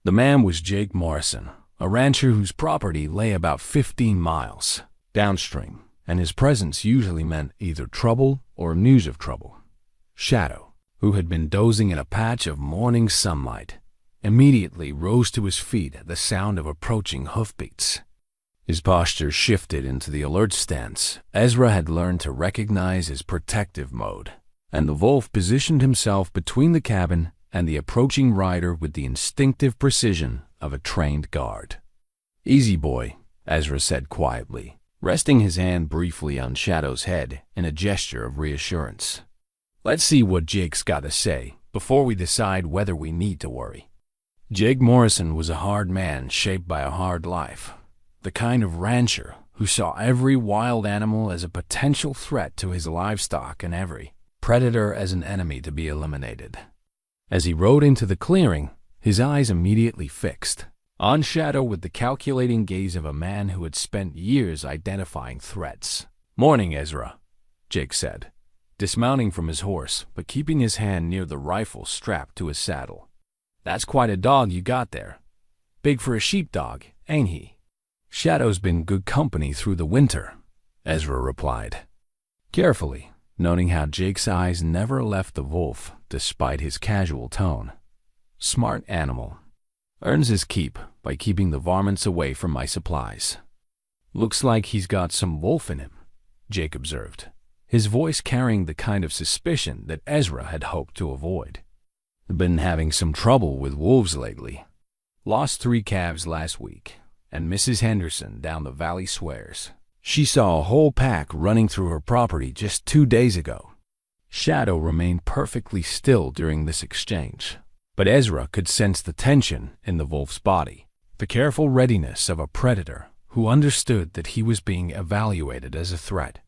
The man was Jake Morrison, a rancher whose property lay about 15 miles downstream, and his presence usually meant either trouble or news of trouble. Shadow, who had been dozing in a patch of morning sunlight, immediately rose to his feet at the sound of approaching hoofbeats. His posture shifted into the alert stance. Ezra had learned to recognize his protective mode, and the wolf positioned himself between the cabin and the approaching rider with the instinctive precision of a trained guard. "Easy, boy," Ezra said quietly, resting his hand briefly on Shadow's head in a gesture of reassurance. "Let's see what Jake's got to say before we decide whether we need to worry." Jake Morrison was a hard man shaped by a hard life, the kind of rancher who saw every wild animal as a potential threat to his livestock and every predator as an enemy to be eliminated. As he rode into the clearing, his eyes immediately fixed on Shadow with the calculating gaze of a man who had spent years identifying threats. "Morning, Ezra," Jake said, dismounting from his horse but keeping his hand near the rifle strapped to his saddle. "That's quite a dog you got there. Big for a sheepdog, ain't he?" "Shadow's been good company through the winter," Ezra replied, carefully, noting how Jake's eyes never left the wolf despite his casual tone. "Smart animal. Earns his keep by keeping the varmints away from my supplies." "Looks like he's got some wolf in him," Jake observed, his voice carrying the kind of suspicion that Ezra had hoped to avoid. "Been having some trouble with wolves lately. Lost 3 calves last week, and Mrs. Henderson down the valley swears she saw a whole pack running through her property just 2 days ago." Shadow remained perfectly still during this exchange, but Ezra could sense the tension in the wolf's body, the careful readiness of a predator who understood that he was being evaluated as a threat.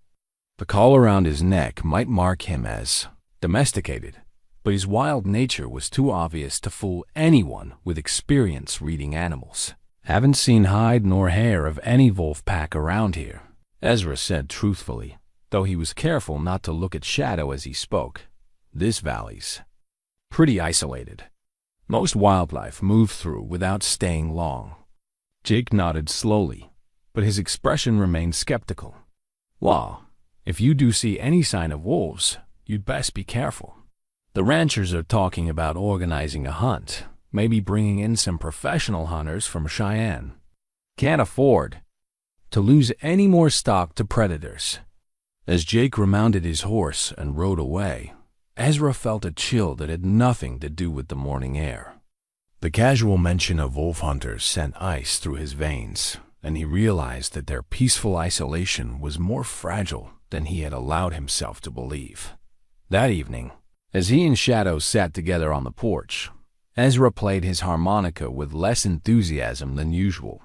The collar around his neck might mark him as domesticated, but his wild nature was too obvious to fool anyone with experience reading animals. "Haven't seen hide nor hair of any wolf pack around here," Ezra said truthfully, though he was careful not to look at Shadow as he spoke. "This valley's pretty isolated. Most wildlife move through without staying long." Jake nodded slowly, but his expression remained skeptical. "Well, if you do see any sign of wolves, you'd best be careful. The ranchers are talking about organizing a hunt, maybe bringing in some professional hunters from Cheyenne. Can't afford to lose any more stock to predators." As Jake remounted his horse and rode away, Ezra felt a chill that had nothing to do with the morning air. The casual mention of wolf hunters sent ice through his veins, and he realized that their peaceful isolation was more fragile than he had allowed himself to believe. That evening, as he and Shadow sat together on the porch, Ezra played his harmonica with less enthusiasm than usual.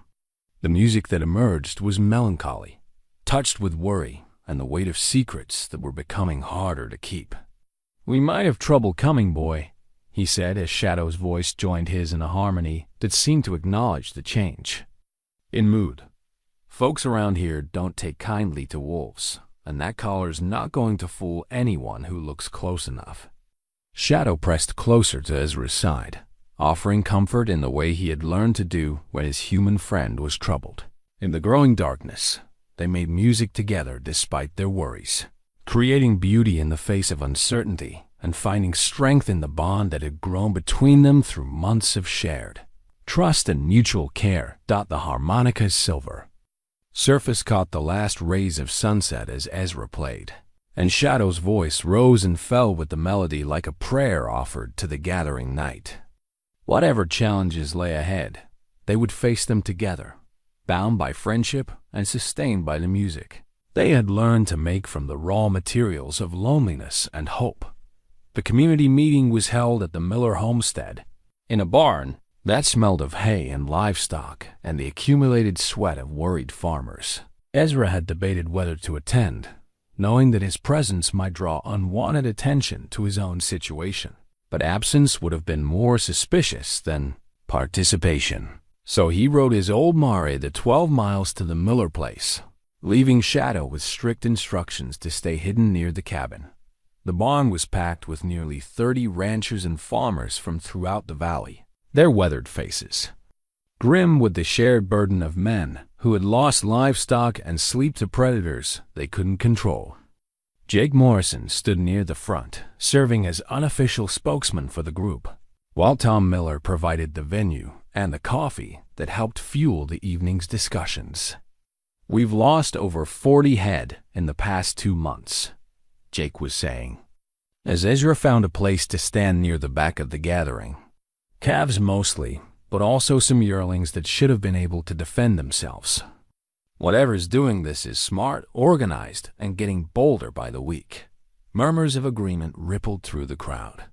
The music that emerged was melancholy, touched with worry and the weight of secrets that were becoming harder to keep. "We might have trouble coming, boy," he said as Shadow's voice joined his in a harmony that seemed to acknowledge the change in mood. "Folks around here don't take kindly to wolves, and that collar's not going to fool anyone who looks close enough." Shadow pressed closer to Ezra's side, offering comfort in the way he had learned to do when his human friend was troubled. In the growing darkness, they made music together despite their worries, creating beauty in the face of uncertainty and finding strength in the bond that had grown between them through months of shared trust and mutual care. The harmonica's silver surface caught the last rays of sunset as Ezra played, and Shadow's voice rose and fell with the melody like a prayer offered to the gathering night. Whatever challenges lay ahead, they would face them together, bound by friendship and sustained by the music they had learned to make from the raw materials of loneliness and hope. The community meeting was held at the Miller homestead, in a barn that smelled of hay and livestock and the accumulated sweat of worried farmers. Ezra had debated whether to attend, knowing that his presence might draw unwanted attention to his own situation. But absence would have been more suspicious than participation. So he rode his old mare the 12 miles to the Miller place, leaving Shadow with strict instructions to stay hidden near the cabin. The barn was packed with nearly 30 ranchers and farmers from throughout the valley, their weathered faces grim with the shared burden of men who had lost livestock and sleep to predators they couldn't control. Jake Morrison stood near the front, serving as unofficial spokesman for the group, while Tom Miller provided the venue and the coffee that helped fuel the evening's discussions. We've lost over 40 head in the past 2 months, Jake was saying, as Ezra found a place to stand near the back of the gathering. Calves mostly, but also some yearlings that should have been able to defend themselves. Whatever's doing this is smart, organized, and getting bolder by the week. Murmurs of agreement rippled through the crowd.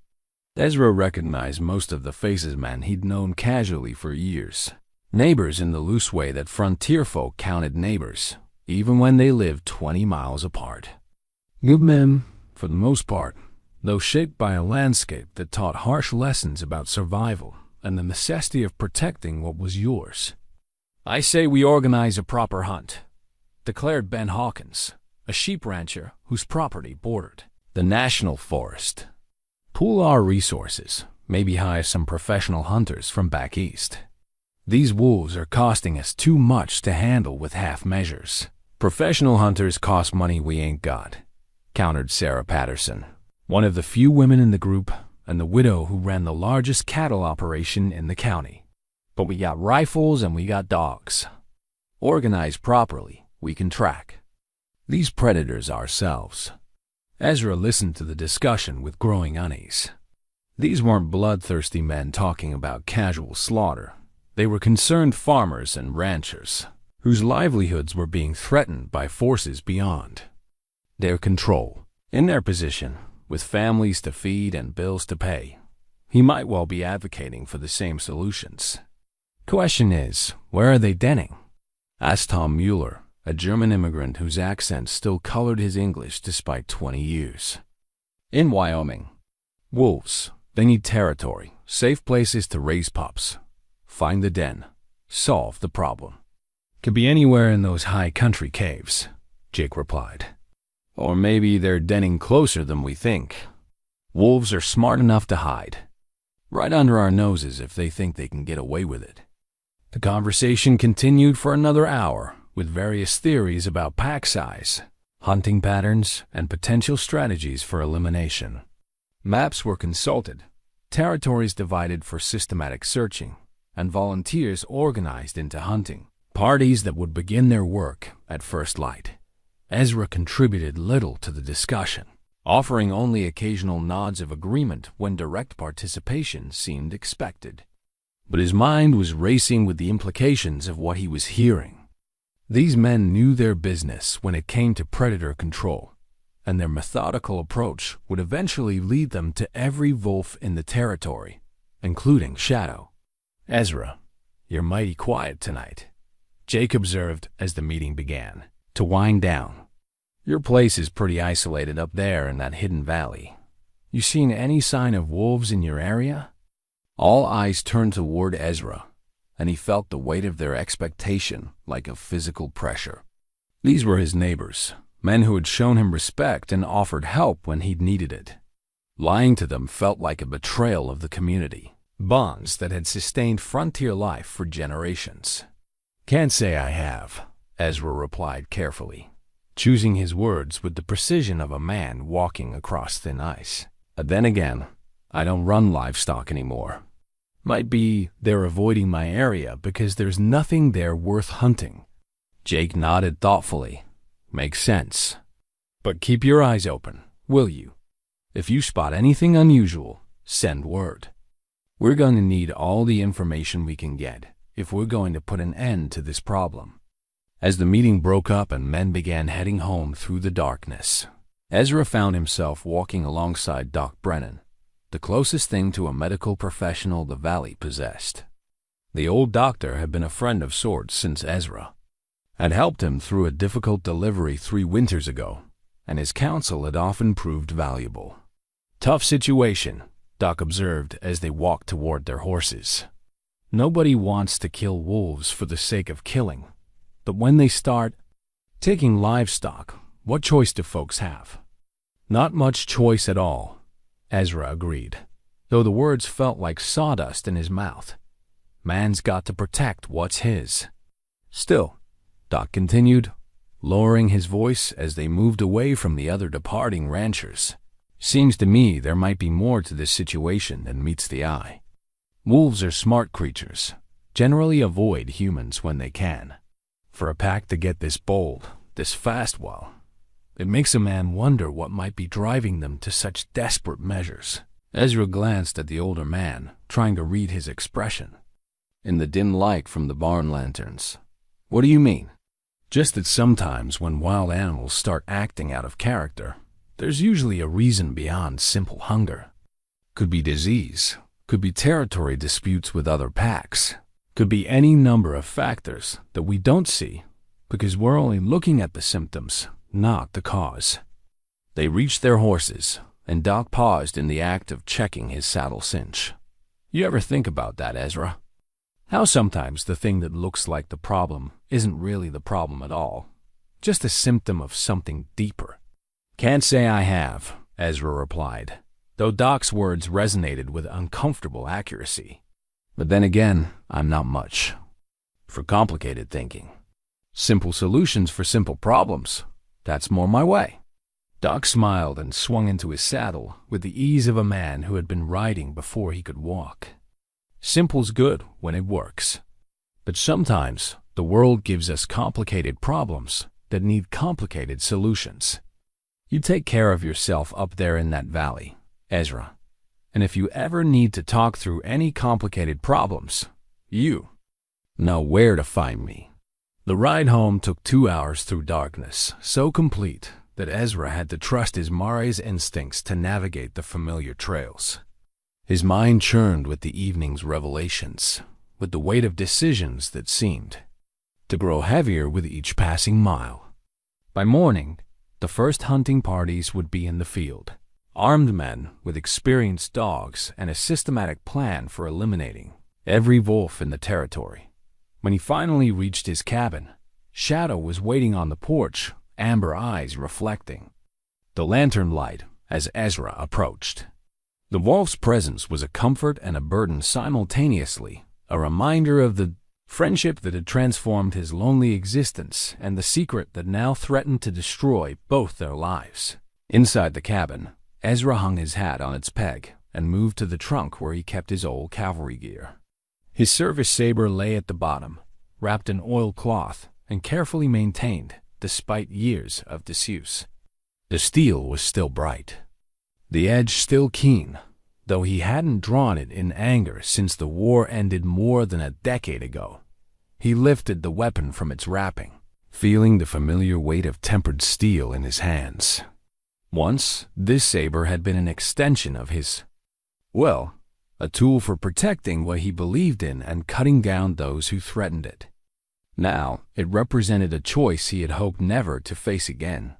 Ezra recognized most of the faces men he'd known casually for years. Neighbors in the loose way that frontier folk counted neighbors, even when they lived 20 miles apart. Good men, for the most part, though shaped by a landscape that taught harsh lessons about survival and the necessity of protecting what was yours. I say we organize a proper hunt, declared Ben Hawkins, a sheep rancher whose property bordered the national forest. Pool our resources, maybe hire some professional hunters from back east. These wolves are costing us too much to handle with half measures. Professional hunters cost money we ain't got, countered Sarah Patterson, one of the few women in the group and the widow who ran the largest cattle operation in the county. But we got rifles and we got dogs. Organized properly, we can track these predators ourselves. Ezra listened to the discussion with growing unease. These weren't bloodthirsty men talking about casual slaughter. They were concerned farmers and ranchers whose livelihoods were being threatened by forces beyond their control. In their position, with families to feed and bills to pay, he might well be advocating for the same solutions. Question is, where are they denning? Asked Tom Mueller, a German immigrant whose accent still colored his English despite 20 years. In Wyoming. Wolves. They need territory, safe places to raise pups. Find the den. Solve the problem. Could be anywhere in those high country caves, Jake replied. Or maybe they're denning closer than we think. Wolves are smart enough to hide right under our noses if they think they can get away with it. The conversation continued for another hour, with various theories about pack size, hunting patterns, and potential strategies for elimination. Maps were consulted, territories divided for systematic searching, and volunteers organized into hunting parties that would begin their work at first light. Ezra contributed little to the discussion, offering only occasional nods of agreement when direct participation seemed expected. But his mind was racing with the implications of what he was hearing. These men knew their business when it came to predator control, and their methodical approach would eventually lead them to every wolf in the territory, including Shadow. Ezra, you're mighty quiet tonight, Jake observed as the meeting began to wind down. Your place is pretty isolated up there in that hidden valley. You seen any sign of wolves in your area? All eyes turned toward Ezra, and he felt the weight of their expectation like a physical pressure. These were his neighbors, men who had shown him respect and offered help when he'd needed it. Lying to them felt like a betrayal of the community, bonds that had sustained frontier life for generations. Can't say I have, Ezra replied carefully, choosing his words with the precision of a man walking across thin ice. Then again, I don't run livestock anymore. Might be they're avoiding my area because there's nothing there worth hunting. Jake nodded thoughtfully. Makes sense. But keep your eyes open, will you? If you spot anything unusual, send word. We're going to need all the information we can get if we're going to put an end to this problem. As the meeting broke up and men began heading home through the darkness, Ezra found himself walking alongside Doc Brennan, the closest thing to a medical professional the valley possessed. The old doctor had been a friend of sorts since Ezra had helped him through a difficult delivery 3 winters ago, and his counsel had often proved valuable. Tough situation, Doc observed as they walked toward their horses. Nobody wants to kill wolves for the sake of killing, but when they start taking livestock, what choice do folks have? Not much choice at all, Ezra agreed, though the words felt like sawdust in his mouth. Man's got to protect what's his. Still, Doc continued, lowering his voice as they moved away from the other departing ranchers. Seems to me there might be more to this situation than meets the eye. Wolves are smart creatures, generally avoid humans when they can. For a pack to get this bold, this fast, well, it makes a man wonder what might be driving them to such desperate measures. Ezra glanced at the older man, trying to read his expression. In the dim light from the barn lanterns. What do you mean? Just that sometimes when wild animals start acting out of character, there's usually a reason beyond simple hunger. Could be disease, could be territory disputes with other packs, could be any number of factors that we don't see because we're only looking at the symptoms, not the cause. They reached their horses, and Doc paused in the act of checking his saddle cinch. You ever think about that, Ezra? How sometimes the thing that looks like the problem isn't really the problem at all, just a symptom of something deeper. Can't say I have, Ezra replied, though Doc's words resonated with uncomfortable accuracy. But then again, I'm not much for complicated thinking. Simple solutions for simple problems. That's more my way. Doc smiled and swung into his saddle with the ease of a man who had been riding before he could walk. Simple's good when it works. But sometimes the world gives us complicated problems that need complicated solutions. You take care of yourself up there in that valley, Ezra. And if you ever need to talk through any complicated problems, you know where to find me. The ride home took 2 hours through darkness, so complete that Ezra had to trust his Mare's instincts to navigate the familiar trails. His mind churned with the evening's revelations, with the weight of decisions that seemed to grow heavier with each passing mile. By morning, the first hunting parties would be in the field, armed men with experienced dogs and a systematic plan for eliminating every wolf in the territory. When he finally reached his cabin, Shadow was waiting on the porch, amber eyes reflecting the lantern light as Ezra approached. The wolf's presence was a comfort and a burden simultaneously, a reminder of the friendship that had transformed his lonely existence and the secret that now threatened to destroy both their lives. Inside the cabin, Ezra hung his hat on its peg and moved to the trunk where he kept his old cavalry gear. His service saber lay at the bottom, wrapped in oilcloth and carefully maintained despite years of disuse. The steel was still bright, the edge still keen, though he hadn't drawn it in anger since the war ended more than a decade ago. He lifted the weapon from its wrapping, feeling the familiar weight of tempered steel in his hands. Once, this saber had been an extension of his, well, a tool for protecting what he believed in and cutting down those who threatened it. Now, it represented a choice he had hoped never to face again,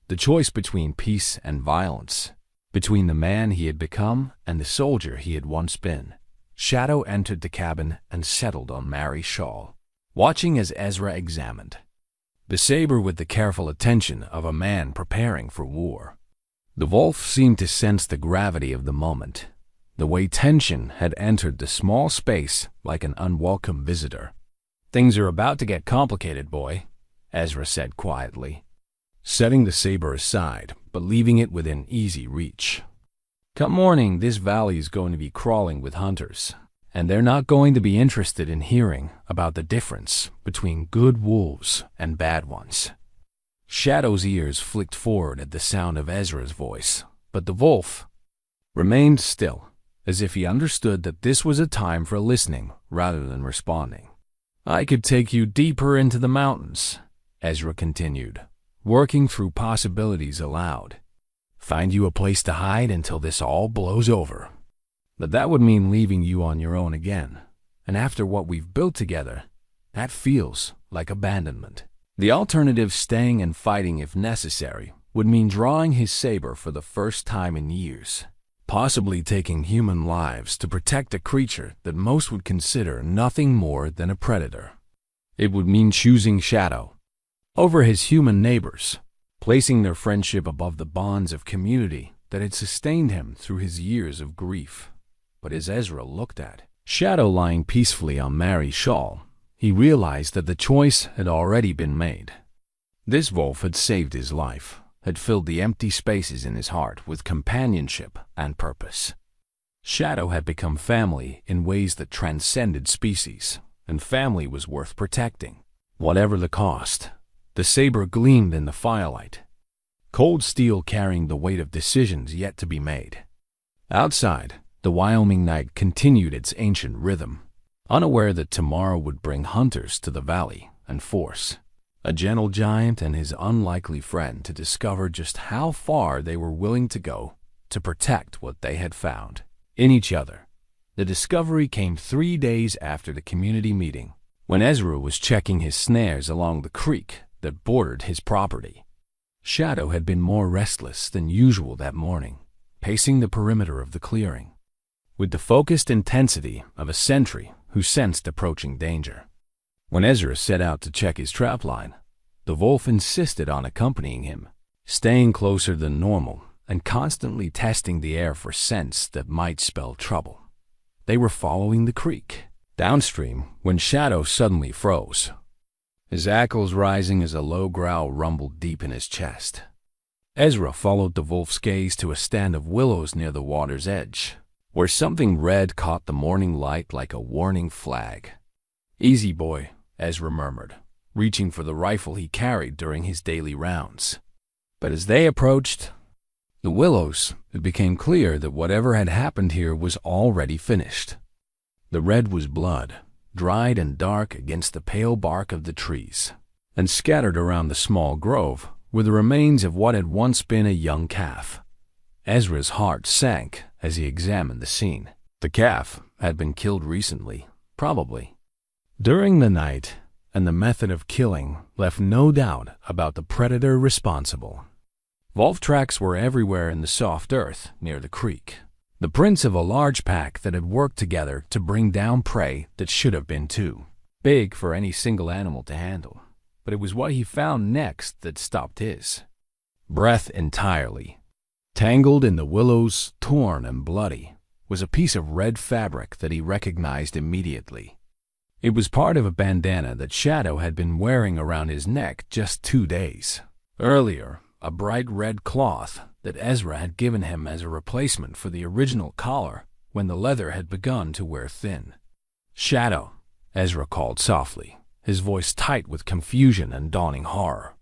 the choice between peace and violence, between the man he had become and the soldier he had once been. Shadow entered the cabin and settled on Mary's shawl, watching as Ezra examined the saber with the careful attention of a man preparing for war. The wolf seemed to sense the gravity of the moment, the way tension had entered the small space like an unwelcome visitor. Things are about to get complicated, boy, Ezra said quietly, setting the saber aside but leaving it within easy reach. Come morning, this valley is going to be crawling with hunters, and they're not going to be interested in hearing about the difference between good wolves and bad ones. Shadow's ears flicked forward at the sound of Ezra's voice, but the wolf remained still, as if he understood that this was a time for listening rather than responding. I could take you deeper into the mountains, Ezra continued, working through possibilities aloud. Find you a place to hide until this all blows over. But that would mean leaving you on your own again, and after what we've built together, that feels like abandonment. The alternative, staying and fighting if necessary, would mean drawing his saber for the first time in years, possibly taking human lives to protect a creature that most would consider nothing more than a predator. It would mean choosing Shadow over his human neighbors, placing their friendship above the bonds of community that had sustained him through his years of grief. But as Ezra looked at Shadow lying peacefully on Mary's shawl, he realized that the choice had already been made. This wolf had saved his life, had filled the empty spaces in his heart with companionship and purpose. Shadow had become family in ways that transcended species, and family was worth protecting. Whatever the cost, the saber gleamed in the firelight, cold steel carrying the weight of decisions yet to be made. Outside, the Wyoming night continued its ancient rhythm, unaware that tomorrow would bring hunters to the valley and force a gentle giant and his unlikely friend to discover just how far they were willing to go to protect what they had found in each other. The discovery came 3 days after the community meeting, when Ezra was checking his snares along the creek that bordered his property. Shadow had been more restless than usual that morning, pacing the perimeter of the clearing with the focused intensity of a sentry who sensed approaching danger. When Ezra set out to check his trap line, the wolf insisted on accompanying him, staying closer than normal and constantly testing the air for scents that might spell trouble. They were following the creek downstream when Shadow suddenly froze, his hackles rising as a low growl rumbled deep in his chest. Ezra followed the wolf's gaze to a stand of willows near the water's edge, where something red caught the morning light like a warning flag. "Easy, boy," Ezra murmured, reaching for the rifle he carried during his daily rounds. But as they approached the willows, it became clear that whatever had happened here was already finished. The red was blood, dried and dark against the pale bark of the trees, and scattered around the small grove were the remains of what had once been a young calf. Ezra's heart sank as he examined the scene. The calf had been killed recently, probably during the night, and the method of killing left no doubt about the predator responsible. Wolf tracks were everywhere in the soft earth near the creek, the prints of a large pack that had worked together to bring down prey that should have been too big for any single animal to handle. But it was what he found next that stopped his breath entirely. Tangled in the willows, torn and bloody, was a piece of red fabric that he recognized immediately. It was part of a bandana that Shadow had been wearing around his neck just 2 days earlier, a bright red cloth that Ezra had given him as a replacement for the original collar when the leather had begun to wear thin. "Shadow," Ezra called softly, his voice tight with confusion and dawning horror.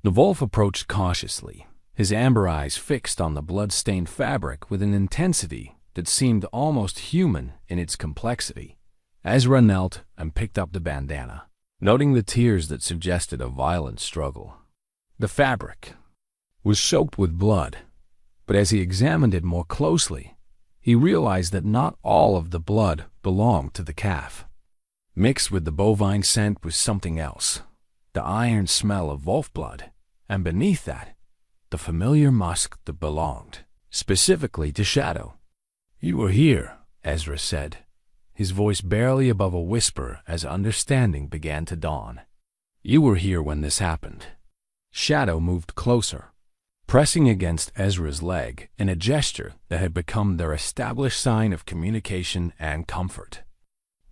The wolf approached cautiously, his amber eyes fixed on the blood-stained fabric with an intensity that seemed almost human in its complexity. Ezra knelt and picked up the bandana, noting the tears that suggested a violent struggle. The fabric was soaked with blood, but as he examined it more closely, he realized that not all of the blood belonged to the calf. Mixed with the bovine scent was something else, the iron smell of wolf blood, and beneath that, the familiar musk that belonged specifically to Shadow. "You were here," Ezra said, his voice barely above a whisper as understanding began to dawn. "You were here when this happened." Shadow moved closer, pressing against Ezra's leg in a gesture that had become their established sign of communication and comfort.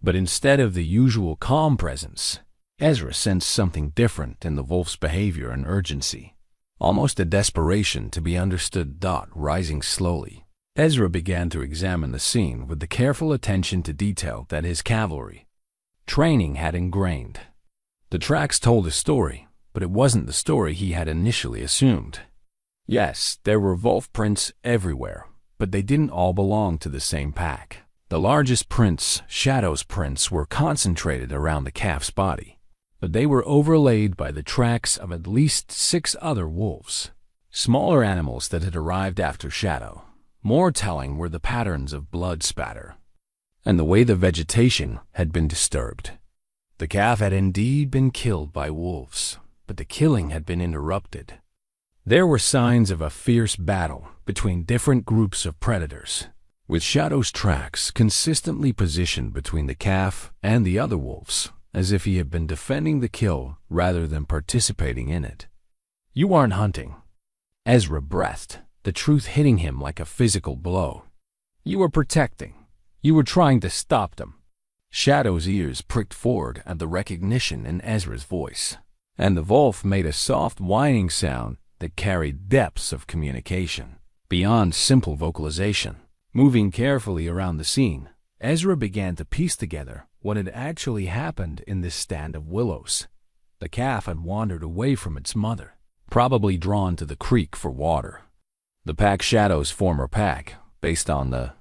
But instead of the usual calm presence, Ezra sensed something different in the wolf's behavior and urgency, almost a desperation to be understood rising slowly. Ezra began to examine the scene with the careful attention to detail that his cavalry training had ingrained. The tracks told a story, but it wasn't the story he had initially assumed. Yes, there were wolf prints everywhere, but they didn't all belong to the same pack. The largest prints, Shadow's prints, were concentrated around the calf's body, but they were overlaid by the tracks of at least 6 other wolves, smaller animals that had arrived after Shadow. More telling were the patterns of blood spatter, and the way the vegetation had been disturbed. The calf had indeed been killed by wolves, but the killing had been interrupted. There were signs of a fierce battle between different groups of predators, with Shadow's tracks consistently positioned between the calf and the other wolves, as if he had been defending the kill rather than participating in it. "You aren't hunting," Ezra breathed, the truth hitting him like a physical blow. "You were protecting. You were trying to stop them." Shadow's ears pricked forward at the recognition in Ezra's voice, and the wolf made a soft whining sound that carried depths of communication beyond simple vocalization. Moving carefully around the scene, Ezra began to piece together what had actually happened in this stand of willows. The calf had wandered away from its mother, probably drawn to the creek for water. The pack Shadow's former pack, based on the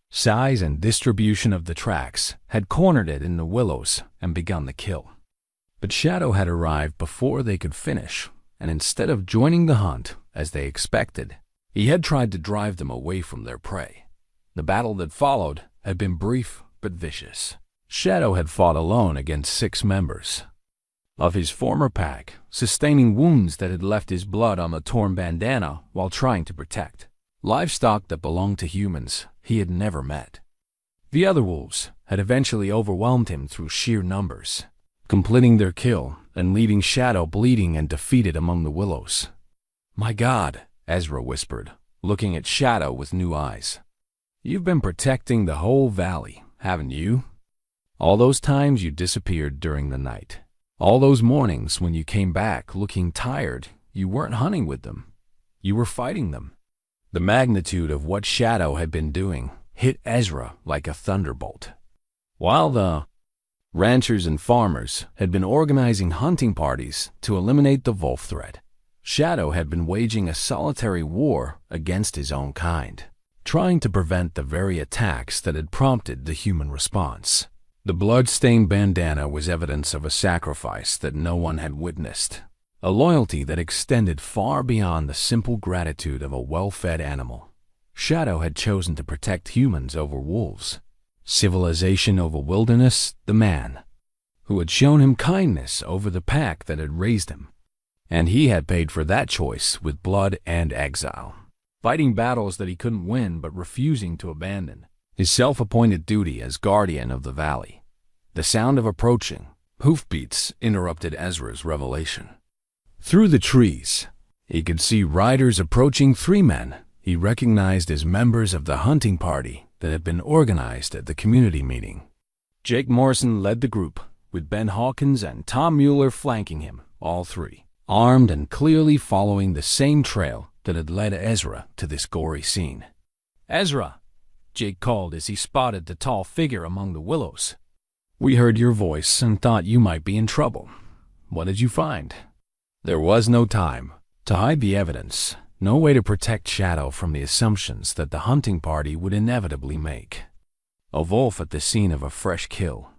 size and distribution of the tracks, had cornered it in the willows and begun the kill. But Shadow had arrived before they could finish, and instead of joining the hunt, as they expected, he had tried to drive them away from their prey. The battle that followed had been brief but vicious. Shadow had fought alone against 6 members of his former pack, sustaining wounds that had left his blood on the torn bandana while trying to protect livestock that belonged to humans he had never met. The other wolves had eventually overwhelmed him through sheer numbers, completing their kill and leaving Shadow bleeding and defeated among the willows. "My God," Ezra whispered, looking at Shadow with new eyes. "You've been protecting the whole valley, haven't you? All those times you disappeared during the night. All those mornings when you came back looking tired, you weren't hunting with them. You were fighting them." The magnitude of what Shadow had been doing hit Ezra like a thunderbolt. While the ranchers and farmers had been organizing hunting parties to eliminate the wolf threat, Shadow had been waging a solitary war against his own kind, trying to prevent the very attacks that had prompted the human response. The blood-stained bandana was evidence of a sacrifice that no one had witnessed, a loyalty that extended far beyond the simple gratitude of a well-fed animal. Shadow had chosen to protect humans over wolves, civilization over wilderness, the man who had shown him kindness over the pack that had raised him. And he had paid for that choice with blood and exile, fighting battles that he couldn't win but refusing to abandon his self-appointed duty as guardian of the valley. The sound of approaching hoofbeats interrupted Ezra's revelation. Through the trees, he could see riders approaching 3 men he recognized as members of the hunting party that had been organized at the community meeting. Jake Morrison led the group, with Ben Hawkins and Tom Mueller flanking him, all 3, armed and clearly following the same trail that had led Ezra to this gory scene. "Ezra!" Jake called as he spotted the tall figure among the willows. "We heard your voice and thought you might be in trouble. What did you find?" There was no time to hide the evidence, no way to protect Shadow from the assumptions that the hunting party would inevitably make. A wolf at the scene of a fresh kill,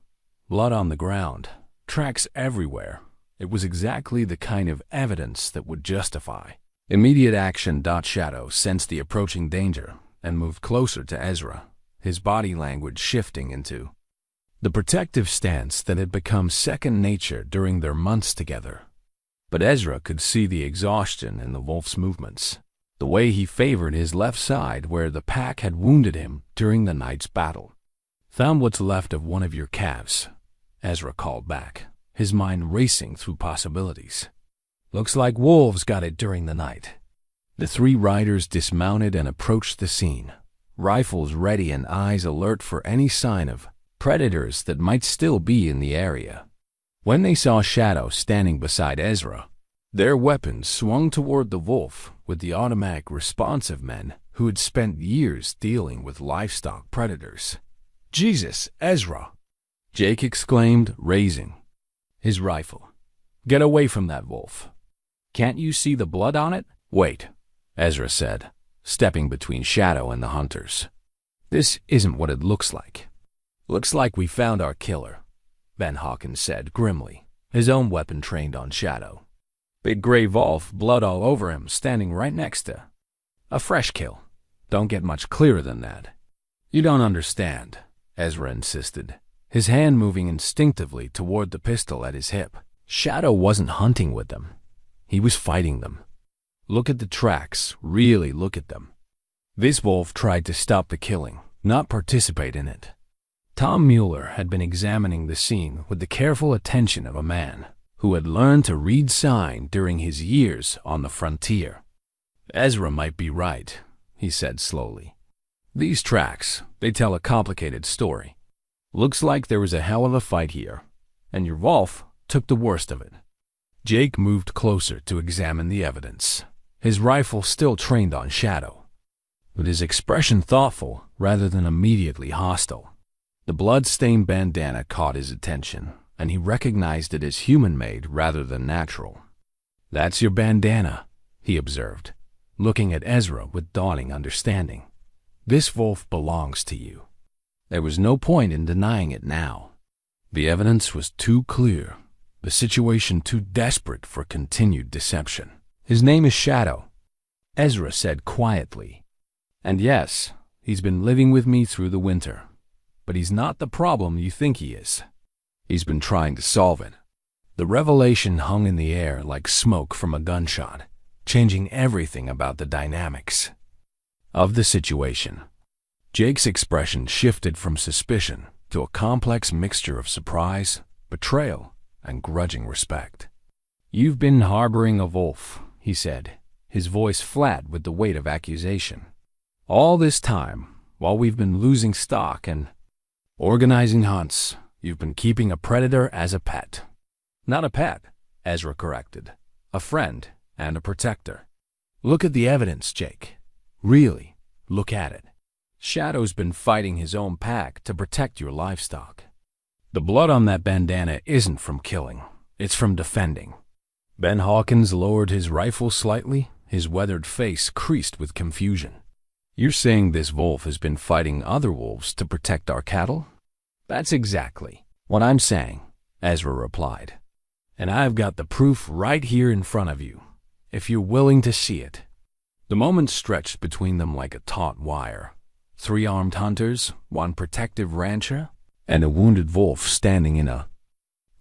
blood on the ground, tracks everywhere. It was exactly the kind of evidence that would justify immediate action. Shadow sensed the approaching danger and moved closer to Ezra, his body language shifting into the protective stance that had become second nature during their months together. But Ezra could see the exhaustion in the wolf's movements, the way he favored his left side where the pack had wounded him during the night's battle. "Found what's left of one of your calves," Ezra called back, his mind racing through possibilities. "Looks like wolves got it during the night." The 3 riders dismounted and approached the scene, rifles ready and eyes alert for any sign of predators that might still be in the area. When they saw Shadow standing beside Ezra, their weapons swung toward the wolf with the automatic response of men who had spent years dealing with livestock predators. "Jesus, Ezra!" Jake exclaimed, raising his rifle. "Get away from that wolf. Can't you see the blood on it?" "Wait," Ezra said, stepping between Shadow and the hunters. "This isn't what it looks like." "Looks like we found our killer," Ben Hawkins said grimly, his own weapon trained on Shadow. "Big gray wolf, blood all over him, standing right next to a fresh kill. Don't get much clearer than that." "You don't understand," Ezra insisted, his hand moving instinctively toward the pistol at his hip. Shadow wasn't hunting with them. He was fighting them. Look at the tracks, really look at them. This wolf tried to stop the killing, not participate in it. Tom Mueller had been examining the scene with the careful attention of a man who had learned to read sign during his years on the frontier. "Ezra might be right," he said slowly. "These tracks, they tell a complicated story. Looks like there was a hell of a fight here, and your wolf took the worst of it." Jake moved closer to examine the evidence, his rifle still trained on Shadow, but his expression thoughtful rather than immediately hostile. The blood-stained bandana caught his attention, and he recognized it as human-made rather than natural. "That's your bandana," he observed, looking at Ezra with dawning understanding. "This wolf belongs to you." There was no point in denying it now. The evidence was too clear, the situation too desperate for continued deception. "His name is Shadow," Ezra said quietly. "And yes, he's been living with me through the winter. But he's not the problem you think he is. He's been trying to solve it." The revelation hung in the air like smoke from a gunshot, changing everything about the dynamics of the situation. Jake's expression shifted from suspicion to a complex mixture of surprise, betrayal, and grudging respect. "You've been harboring a wolf," he said, his voice flat with the weight of accusation. "All this time, while we've been losing stock and organizing hunts, you've been keeping a predator as a pet." "Not a pet," Ezra corrected. "A friend and a protector. Look at the evidence, Jake. Really, look at it. Shadow's been fighting his own pack to protect your livestock. The blood on that bandana isn't from killing, it's from defending." Ben Hawkins lowered his rifle slightly, his weathered face creased with confusion. "You're saying this wolf has been fighting other wolves to protect our cattle?" "That's exactly what I'm saying," Ezra replied. "And I've got the proof right here in front of you, if you're willing to see it." The moment stretched between them like a taut wire. 3 armed hunters, 1 protective rancher, and a wounded wolf standing in a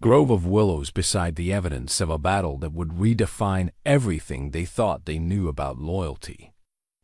grove of willows beside the evidence of a battle that would redefine everything they thought they knew about loyalty,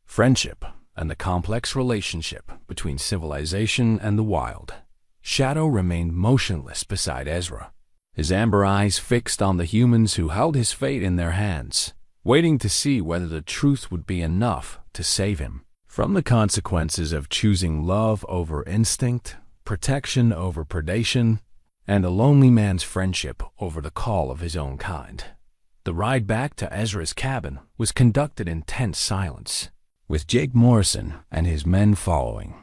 friendship, and the complex relationship between civilization and the wild. Shadow remained motionless beside Ezra, his amber eyes fixed on the humans who held his fate in their hands, waiting to see whether the truth would be enough to save him from the consequences of choosing love over instinct, protection over predation, and a lonely man's friendship over the call of his own kind. The ride back to Ezra's cabin was conducted in tense silence, with Jake Morrison and his men following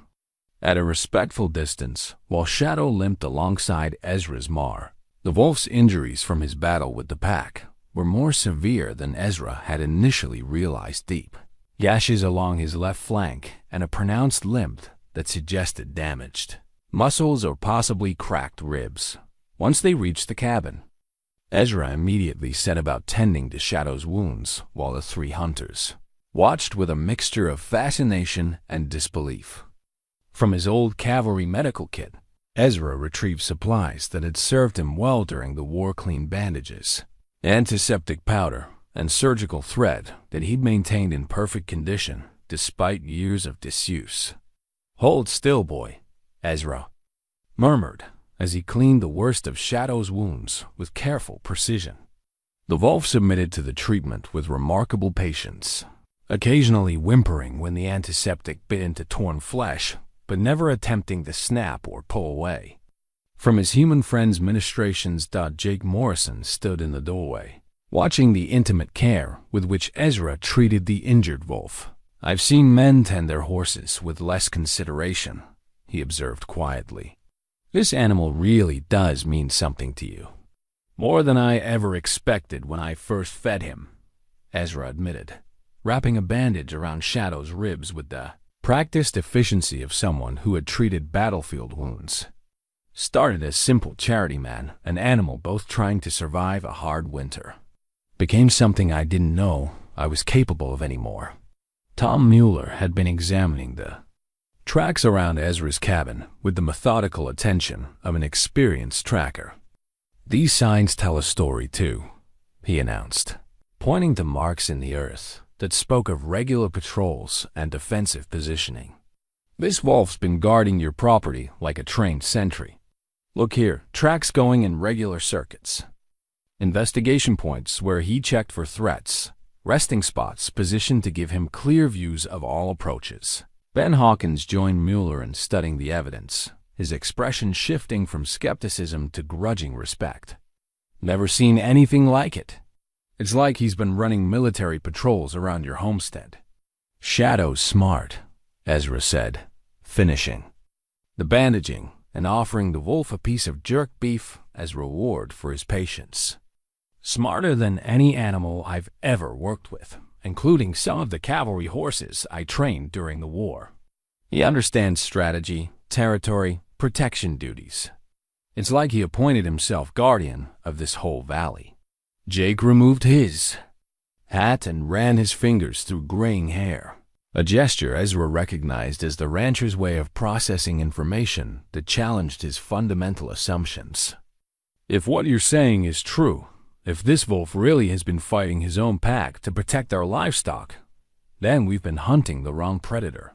at a respectful distance while Shadow limped alongside Ezra's mar. The wolf's injuries from his battle with the pack were more severe than Ezra had initially realized. Deep gashes along his left flank and a pronounced limp that suggested damaged muscles or possibly cracked ribs. Once they reached the cabin, Ezra immediately set about tending to Shadow's wounds while the 3 hunters watched with a mixture of fascination and disbelief. From his old cavalry medical kit, Ezra retrieved supplies that had served him well during the war, clean bandages, antiseptic powder, and surgical thread that he'd maintained in perfect condition despite years of disuse. "Hold still, boy," Ezra murmured as he cleaned the worst of Shadow's wounds with careful precision. The wolf submitted to the treatment with remarkable patience, occasionally whimpering when the antiseptic bit into torn flesh, but never attempting to snap or pull away. From his human friend's ministrations, Jake Morrison stood in the doorway, watching the intimate care with which Ezra treated the injured wolf. "I've seen men tend their horses with less consideration," he observed quietly. "This animal really does mean something to you. More than I ever expected when I first fed him," Ezra admitted, wrapping a bandage around Shadow's ribs with the practiced efficiency of someone who had treated battlefield wounds. "Started as simple charity man, an animal both trying to survive a hard winter. Became something I didn't know I was capable of anymore." Tom Mueller had been examining the tracks around Ezra's cabin with the methodical attention of an experienced tracker. "These signs tell a story too," he announced, pointing to marks in the earth that spoke of regular patrols and defensive positioning. "This wolf's been guarding your property like a trained sentry. Look here, tracks going in regular circuits. Investigation points where he checked for threats, resting spots positioned to give him clear views of all approaches." Ben Hawkins joined Mueller in studying the evidence, his expression shifting from skepticism to grudging respect. "Never seen anything like it. It's like he's been running military patrols around your homestead." "Shadow's smart," Ezra said, finishing the bandaging and offering the wolf a piece of jerk beef as reward for his patience. Smarter than any animal I've ever worked with, including some of the cavalry horses I trained during the war. He understands strategy, territory, protection duties. It's like he appointed himself guardian of this whole valley. Jake removed his hat and ran his fingers through graying hair, a gesture Ezra recognized as the rancher's way of processing information that challenged his fundamental assumptions. If what you're saying is true, if this wolf really has been fighting his own pack to protect our livestock, then we've been hunting the wrong predator.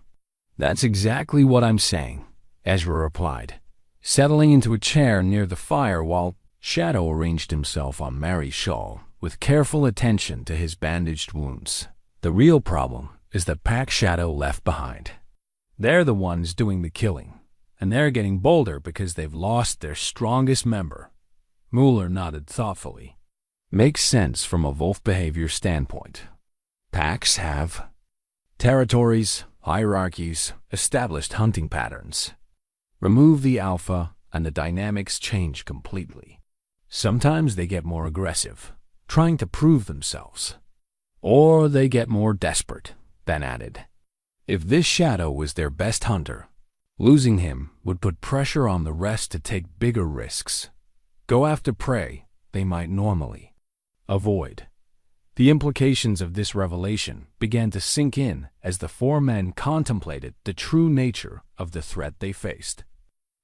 That's exactly what I'm saying, Ezra replied, settling into a chair near the fire while Shadow arranged himself on Mary's shawl with careful attention to his bandaged wounds. The real problem is the pack Shadow left behind. They're the ones doing the killing, and they're getting bolder because they've lost their strongest member. Mueller nodded thoughtfully. Makes sense from a wolf behavior standpoint. Packs have territories, hierarchies, established hunting patterns. Remove the alpha and the dynamics change completely. Sometimes they get more aggressive, trying to prove themselves. Or they get more desperate, Ben added. If this Shadow was their best hunter, losing him would put pressure on the rest to take bigger risks, go after prey they might normally avoid. The implications of this revelation began to sink in as the four men contemplated the true nature of the threat they faced.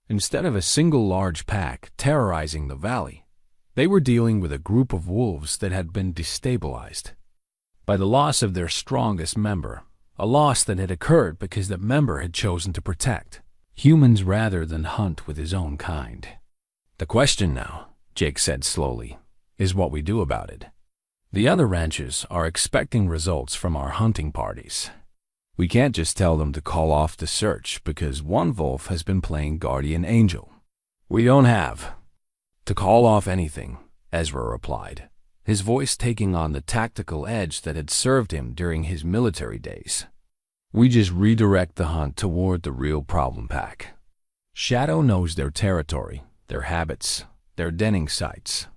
Instead of a single large pack terrorizing the valley, they were dealing with a group of wolves that had been destabilized by the loss of their strongest member, a loss that had occurred because that member had chosen to protect humans rather than hunt with his own kind. The question now, Jake said slowly, is what we do about it. The other ranchers are expecting results from our hunting parties. We can't just tell them to call off the search because one wolf has been playing guardian angel. We don't have to call off anything, Ezra replied, his voice taking on the tactical edge that had served him during his military days. We just redirect the hunt toward the real problem pack. Shadow knows their territory, their habits, their denning sites.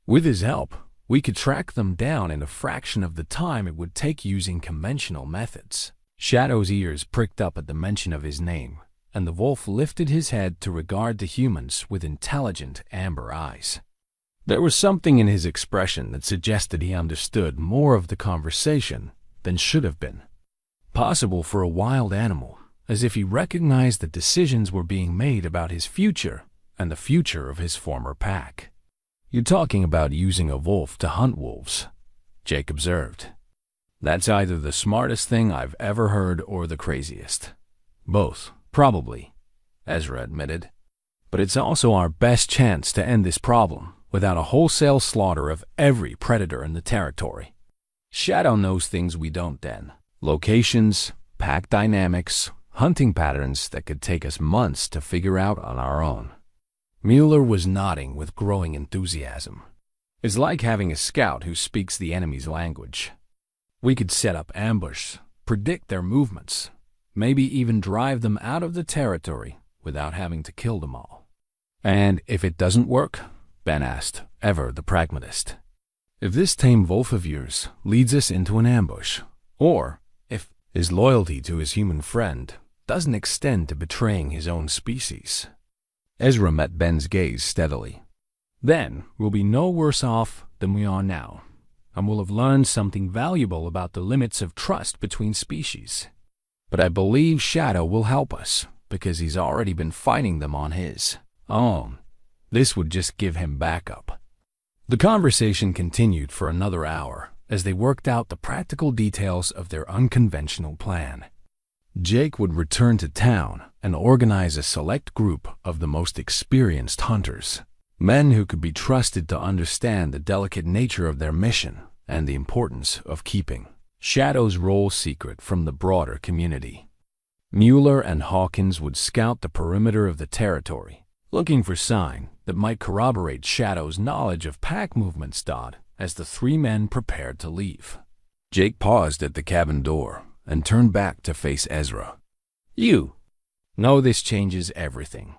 With his help, we could track them down in a fraction of the time it would take using conventional methods. Shadow's ears pricked up at the mention of his name, and the wolf lifted his head to regard the humans with intelligent amber eyes. There was something in his expression that suggested he understood more of the conversation than should have been possible for a wild animal, as if he recognized that decisions were being made about his future and the future of his former pack. You're talking about using a wolf to hunt wolves, Jake observed. That's either the smartest thing I've ever heard or the craziest. Both, probably, Ezra admitted. But it's also our best chance to end this problem without a wholesale slaughter of every predator in the territory. Shadow knows things we don't then. Locations, pack dynamics, hunting patterns that could take us months to figure out on our own. Mueller was nodding with growing enthusiasm. It's like having a scout who speaks the enemy's language. We could set up ambush, predict their movements, maybe even drive them out of the territory without having to kill them all. And if it doesn't work, Ben asked, ever the pragmatist. If this tame wolf of yours leads us into an ambush, or if his loyalty to his human friend doesn't extend to betraying his own species. Ezra met Ben's gaze steadily. Then we'll be no worse off than we are now, and we'll have learned something valuable about the limits of trust between species. But I believe Shadow will help us, because he's already been fighting them on his own. This would just give him backup. The conversation continued for another hour as they worked out the practical details of their unconventional plan. Jake would return to town and organize a select group of the most experienced hunters, men who could be trusted to understand the delicate nature of their mission and the importance of keeping Shadow's role secret from the broader community. Mueller and Hawkins would scout the perimeter of the territory, looking for sign that might corroborate Shadow's knowledge of pack movements. As the three men prepared to leave, Jake paused at the cabin door and turned back to face Ezra. You know this changes everything,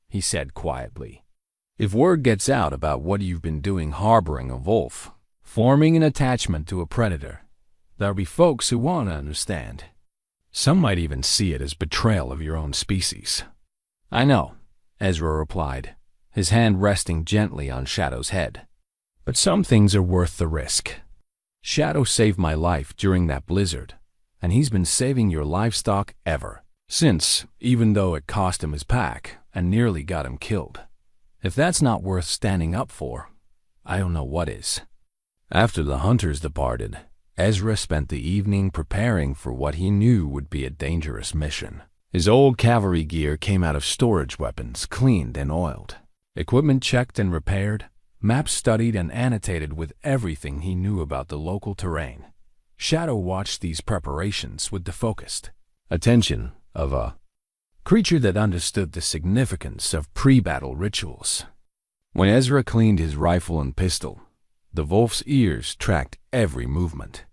he said quietly. If word gets out about what you've been doing harboring a wolf, forming an attachment to a predator, there'll be folks who won't understand. Some might even see it as betrayal of your own species. I know, Ezra replied, his hand resting gently on Shadow's head. But some things are worth the risk. Shadow saved my life during that blizzard, and he's been saving your livestock ever since, even though it cost him his pack and nearly got him killed. If that's not worth standing up for, I don't know what is. After the hunters departed, Ezra spent the evening preparing for what he knew would be a dangerous mission. His old cavalry gear came out of storage weapons, cleaned and oiled. Equipment checked and repaired, maps studied and annotated with everything he knew about the local terrain. Shadow watched these preparations with the focused attention of a creature that understood the significance of pre-battle rituals. When Ezra cleaned his rifle and pistol, the wolf's ears tracked every movement.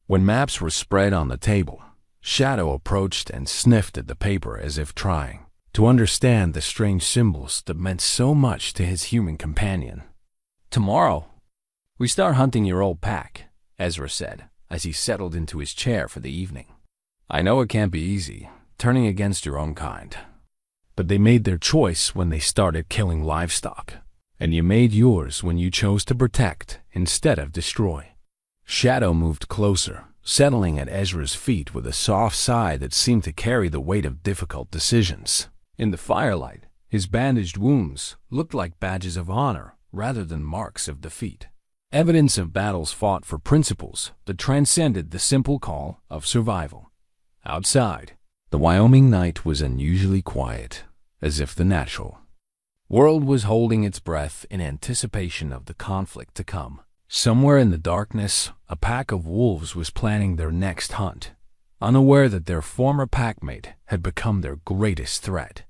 When maps were spread on the table, Shadow approached and sniffed at the paper as if trying to understand the strange symbols that meant so much to his human companion. "Tomorrow, we start hunting your old pack," Ezra said, as he settled into his chair for the evening. "I know it can't be easy, turning against your own kind. But they made their choice when they started killing livestock, and you made yours when you chose to protect instead of destroy." Shadow moved closer, settling at Ezra's feet with a soft sigh that seemed to carry the weight of difficult decisions. In the firelight, his bandaged wounds looked like badges of honor rather than marks of defeat. Evidence of battles fought for principles that transcended the simple call of survival. Outside, the Wyoming night was unusually quiet, as if the natural world was holding its breath in anticipation of the conflict to come. Somewhere in the darkness, a pack of wolves was planning their next hunt, unaware that their former packmate had become their greatest threat.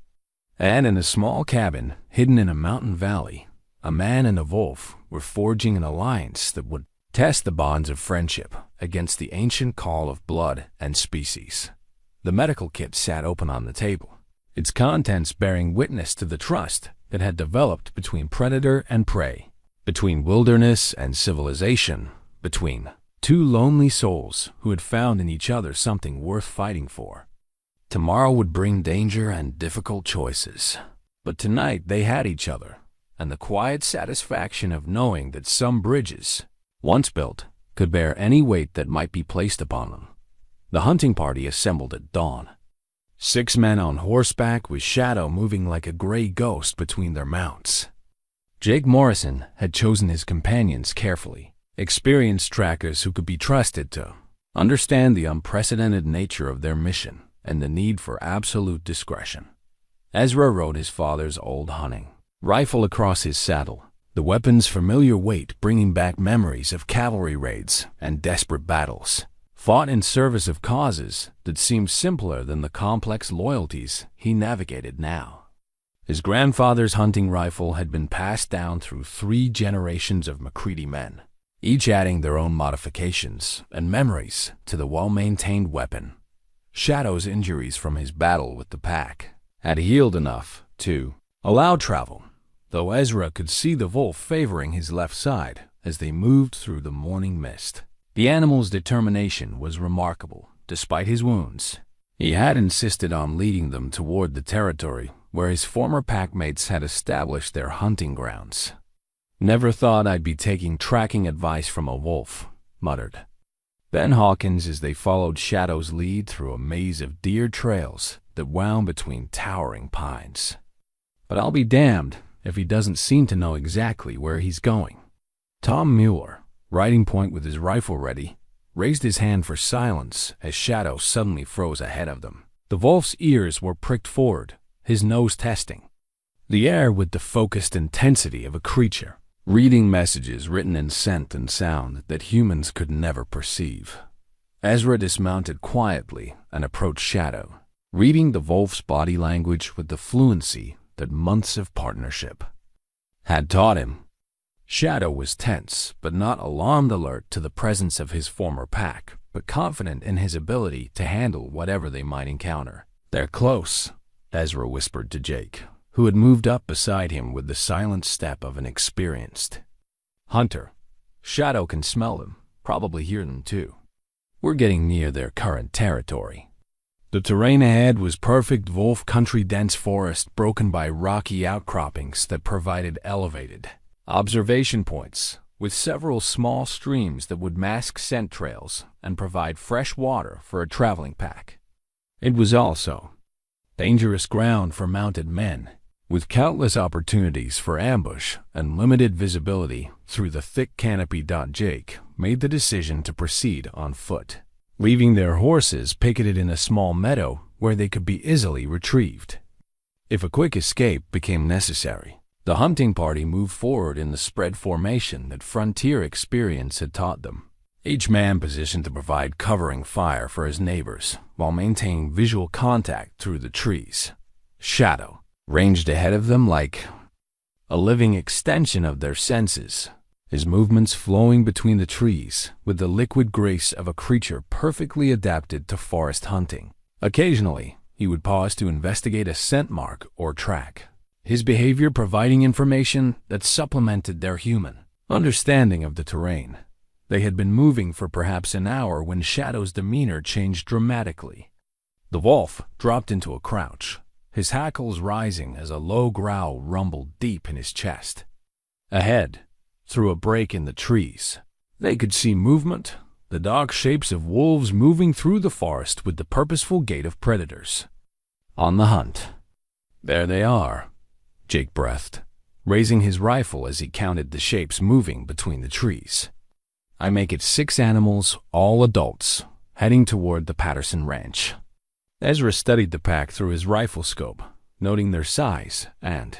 And in a small cabin hidden in a mountain valley, a man and a wolf were forging an alliance that would test the bonds of friendship against the ancient call of blood and species. The medical kit sat open on the table, its contents bearing witness to the trust that had developed between predator and prey, between wilderness and civilization, between two lonely souls who had found in each other something worth fighting for. Tomorrow would bring danger and difficult choices, but tonight they had each other, and the quiet satisfaction of knowing that some bridges, once built, could bear any weight that might be placed upon them. The hunting party assembled at dawn. 6 men on horseback with Shadow moving like a gray ghost between their mounts. Jake Morrison had chosen his companions carefully, experienced trackers who could be trusted to understand the unprecedented nature of their mission and the need for absolute discretion. Ezra rode his father's old hunting rifle across his saddle, the weapon's familiar weight bringing back memories of cavalry raids and desperate battles, fought in service of causes that seemed simpler than the complex loyalties he navigated now. His grandfather's hunting rifle had been passed down through 3 generations of McCready men, each adding their own modifications and memories to the well-maintained weapon. Shadow's injuries from his battle with the pack had healed enough to allow travel, though Ezra could see the wolf favoring his left side as they moved through the morning mist. The animal's determination was remarkable, despite his wounds. He had insisted on leading them toward the territory where his former packmates had established their hunting grounds. "Never thought I'd be taking tracking advice from a wolf," muttered Ben Hawkins as they followed Shadow's lead through a maze of deer trails that wound between towering pines. "But I'll be damned if he doesn't seem to know exactly where he's going." Tom Mueller, riding point with his rifle ready, raised his hand for silence as Shadow suddenly froze ahead of them. The wolf's ears were pricked forward, his nose testing the air with the focused intensity of a creature, reading messages written in scent and sound that humans could never perceive. Ezra dismounted quietly and approached Shadow, reading the wolf's body language with the fluency that months of partnership had taught him. Shadow was tense, but not alarmed alert to the presence of his former pack, but confident in his ability to handle whatever they might encounter. "They're close," Ezra whispered to Jake, who had moved up beside him with the silent step of an experienced hunter. Shadow can smell them, probably hear them too. We're getting near their current territory. The terrain ahead was perfect wolf country, dense forest broken by rocky outcroppings that provided elevated observation points, with several small streams that would mask scent trails and provide fresh water for a traveling pack. It was also dangerous ground for mounted men, with countless opportunities for ambush and limited visibility through the thick canopy. Jake made the decision to proceed on foot, leaving their horses picketed in a small meadow where they could be easily retrieved if a quick escape became necessary. The hunting party moved forward in the spread formation that frontier experience had taught them, each man positioned to provide covering fire for his neighbors while maintaining visual contact through the trees. Shadow ranged ahead of them like a living extension of their senses, his movements flowing between the trees with the liquid grace of a creature perfectly adapted to forest hunting. Occasionally, he would pause to investigate a scent mark or track, his behavior providing information that supplemented their human understanding of the terrain. They had been moving for perhaps an hour when Shadow's demeanor changed dramatically. The wolf dropped into a crouch, his hackles rising as a low growl rumbled deep in his chest. Ahead, through a break in the trees, they could see movement, the dark shapes of wolves moving through the forest with the purposeful gait of predators on the hunt. There they are, Jake breathed, raising his rifle as he counted the shapes moving between the trees. I make it 6 animals, all adults, heading toward the Patterson Ranch. Ezra studied the pack through his rifle scope, noting their size and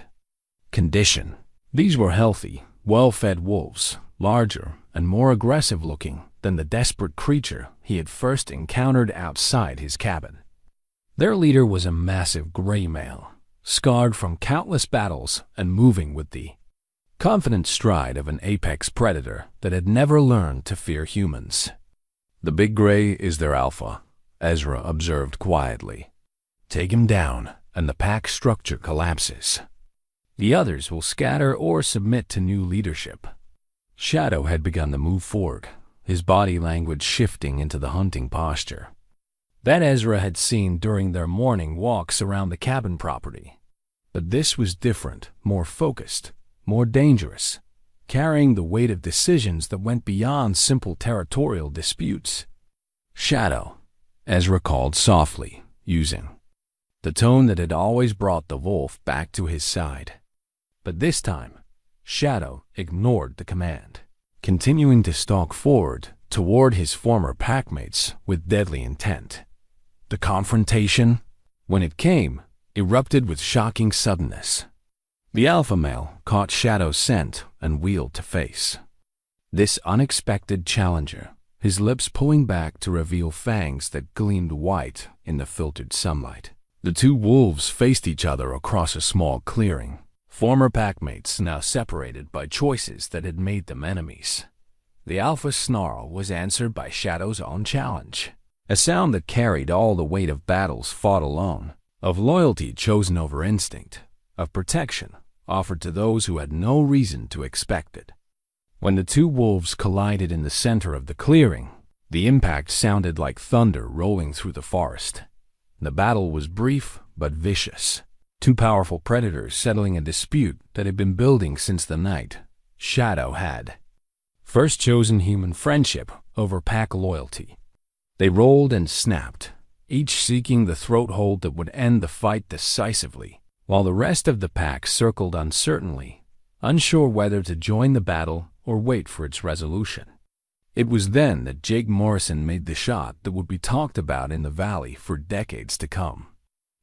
condition. These were healthy, well-fed wolves, larger and more aggressive-looking than the desperate creature he had first encountered outside his cabin. Their leader was a massive gray male, scarred from countless battles and moving with the confident stride of an apex predator that had never learned to fear humans. The big gray is their alpha, Ezra observed quietly. Take him down, and the pack structure collapses. The others will scatter or submit to new leadership. Shadow had begun to move forward, his body language shifting into the hunting posture that Ezra had seen during their morning walks around the cabin property. But this was different, more focused, more dangerous, carrying the weight of decisions that went beyond simple territorial disputes. Shadow, Ezra called softly, using the tone that had always brought the wolf back to his side. But this time, Shadow ignored the command, continuing to stalk forward toward his former packmates with deadly intent. The confrontation, when it came, erupted with shocking suddenness. The alpha male caught Shadow's scent and wheeled to face this unexpected challenger, his lips pulling back to reveal fangs that gleamed white in the filtered sunlight. The two wolves faced each other across a small clearing, former packmates now separated by choices that had made them enemies. The alpha's snarl was answered by Shadow's own challenge, a sound that carried all the weight of battles fought alone, of loyalty chosen over instinct, of protection offered to those who had no reason to expect it. When the two wolves collided in the center of the clearing, the impact sounded like thunder rolling through the forest. The battle was brief but vicious, two powerful predators settling a dispute that had been building since the night Shadow had first chosen human friendship over pack loyalty. They rolled and snapped, each seeking the throat hold that would end the fight decisively, while the rest of the pack circled uncertainly, unsure whether to join the battle or wait for its resolution. It was then that Jake Morrison made the shot that would be talked about in the valley for decades to come.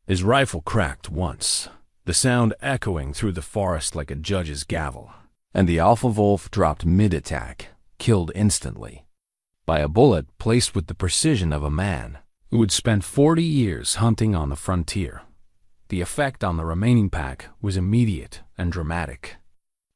His rifle cracked once, the sound echoing through the forest like a judge's gavel, and the alpha wolf dropped mid-attack, killed instantly by a bullet placed with the precision of a man who had spent 40 years hunting on the frontier. The effect on the remaining pack was immediate and dramatic.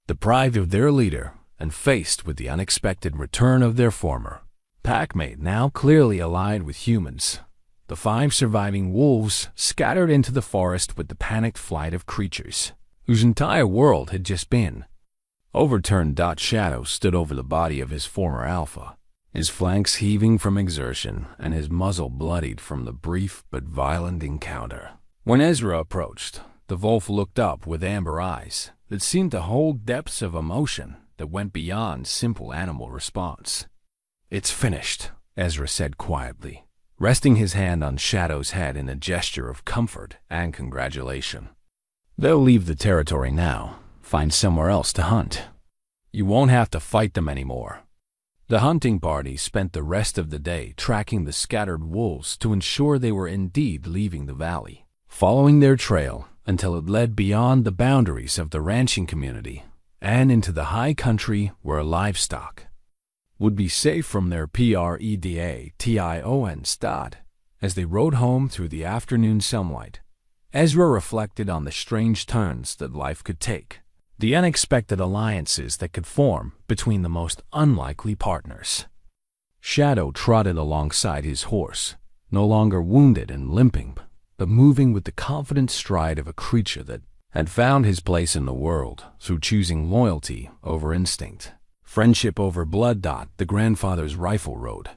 Deprived of their leader and faced with the unexpected return of their former packmate, now clearly allied with humans, the 5 surviving wolves scattered into the forest with the panicked flight of creatures whose entire world had just been overturned. Shadow stood over the body of his former alpha, his flanks heaving from exertion and his muzzle bloodied from the brief but violent encounter. When Ezra approached, the wolf looked up with amber eyes that seemed to hold depths of emotion that went beyond simple animal response. "It's finished," Ezra said quietly, resting his hand on Shadow's head in a gesture of comfort and congratulation. "They'll leave the territory now, find somewhere else to hunt. You won't have to fight them anymore." The hunting party spent the rest of the day tracking the scattered wolves to ensure they were indeed leaving the valley, following their trail until it led beyond the boundaries of the ranching community and into the high country where livestock would be safe from their predation stud. As they rode home through the afternoon sunlight, Ezra reflected on the strange turns that life could take, the unexpected alliances that could form between the most unlikely partners. Shadow trotted alongside his horse, no longer wounded and limping, but moving with the confident stride of a creature that had found his place in the world through choosing loyalty over instinct, friendship over blood. The grandfather's rifle rode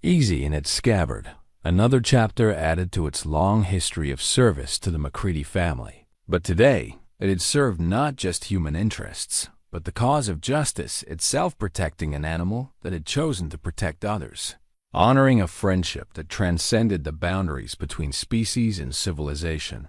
easy in its scabbard, another chapter added to its long history of service to the McCready family. But today, it had served not just human interests, but the cause of justice itself, protecting an animal that had chosen to protect others, honoring a friendship that transcended the boundaries between species and civilization.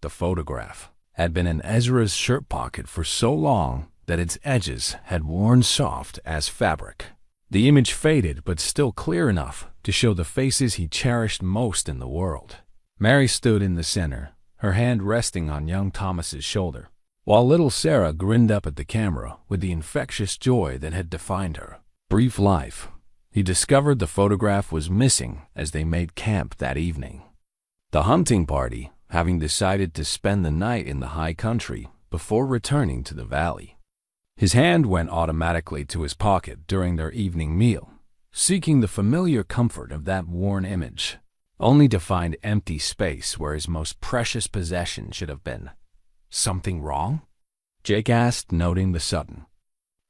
The photograph had been in Ezra's shirt pocket for so long that its edges had worn soft as fabric. The image faded, but still clear enough to show the faces he cherished most in the world. Mary stood in the center, her hand resting on young Thomas's shoulder, while little Sarah grinned up at the camera with the infectious joy that had defined her brief life. He discovered the photograph was missing as they made camp that evening, the hunting party having decided to spend the night in the high country before returning to the valley. His hand went automatically to his pocket during their evening meal, seeking the familiar comfort of that worn image, only to find empty space where his most precious possession should have been. "Something wrong?" Jake asked, noting the sudden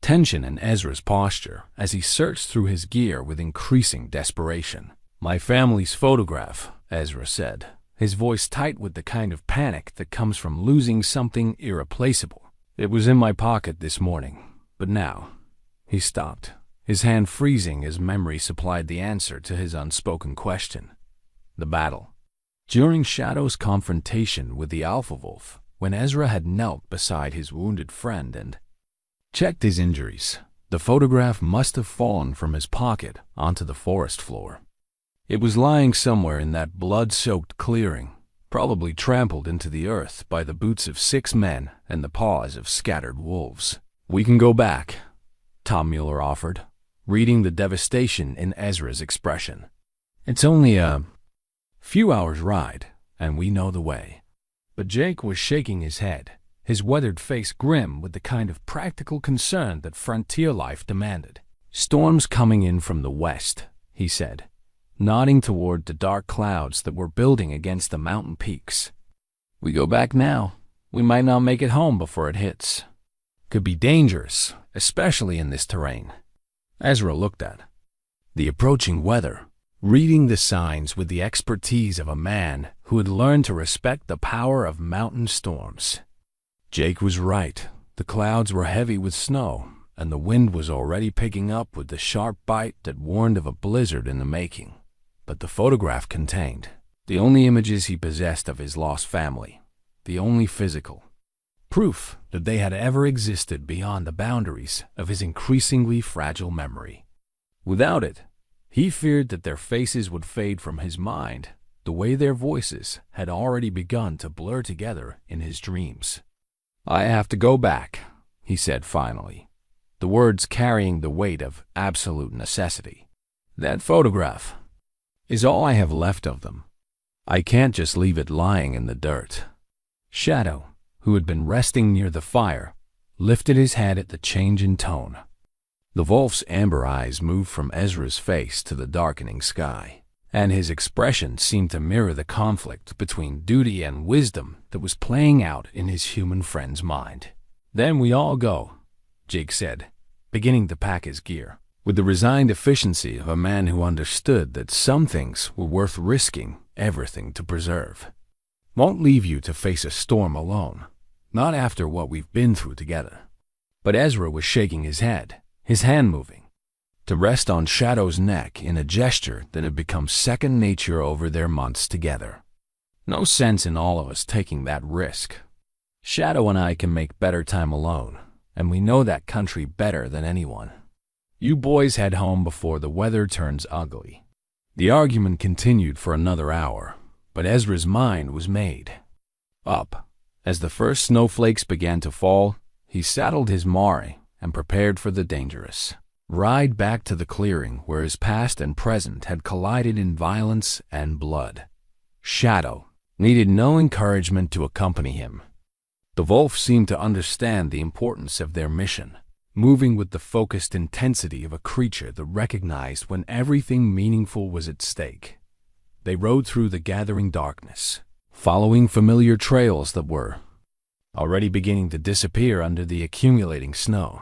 tension in Ezra's posture as he searched through his gear with increasing desperation. "My family's photograph," Ezra said, his voice tight with the kind of panic that comes from losing something irreplaceable. "It was in my pocket this morning, but now—" He stopped, his hand freezing as memory supplied the answer to his unspoken question. The battle. During Shadow's confrontation with the alpha wolf, when Ezra had knelt beside his wounded friend and checked his injuries, the photograph must have fallen from his pocket onto the forest floor. It was lying somewhere in that blood-soaked clearing, probably trampled into the earth by the boots of 6 men and the paws of scattered wolves. "We can go back," Tom Mueller offered, reading the devastation in Ezra's expression. "It's only a few hours' ride, and we know the way." But Jake was shaking his head, his weathered face grim with the kind of practical concern that frontier life demanded. "Storms coming in from the west," he said, nodding toward the dark clouds that were building against the mountain peaks. "We go back now, we might not make it home before it hits. Could be dangerous, especially in this terrain." Ezra looked at the approaching weather, reading the signs with the expertise of a man who had learned to respect the power of mountain storms. Jake was right. The clouds were heavy with snow, and the wind was already picking up with the sharp bite that warned of a blizzard in the making. But the photograph contained the only images he possessed of his lost family, the only physical proof that they had ever existed beyond the boundaries of his increasingly fragile memory. Without it, he feared that their faces would fade from his mind the way their voices had already begun to blur together in his dreams. "I have to go back," he said finally, the words carrying the weight of absolute necessity. "That photograph is all I have left of them. I can't just leave it lying in the dirt." Shadow, who had been resting near the fire, lifted his head at the change in tone. The wolf's amber eyes moved from Ezra's face to the darkening sky. and his expression seemed to mirror the conflict between duty and wisdom that was playing out in his human friend's mind. "Then we all go," Jake said, beginning to pack his gear, with the resigned efficiency of a man who understood that some things were worth risking everything to preserve. "Won't leave you to face a storm alone, not after what we've been through together." But Ezra was shaking his head, his hand moving, to rest on Shadow's neck in a gesture that had become second nature over their months together. "No sense in all of us taking that risk. Shadow and I can make better time alone, and we know that country better than anyone. You boys head home before the weather turns ugly." The argument continued for another hour, but Ezra's mind was made up. As the first snowflakes began to fall, he saddled his Mari and prepared for the dangerous ride back to the clearing where his past and present had collided in violence and blood. Shadow needed no encouragement to accompany him. The wolf seemed to understand the importance of their mission, moving with the focused intensity of a creature that recognized when everything meaningful was at stake. They rode through the gathering darkness, following familiar trails that were already beginning to disappear under the accumulating snow.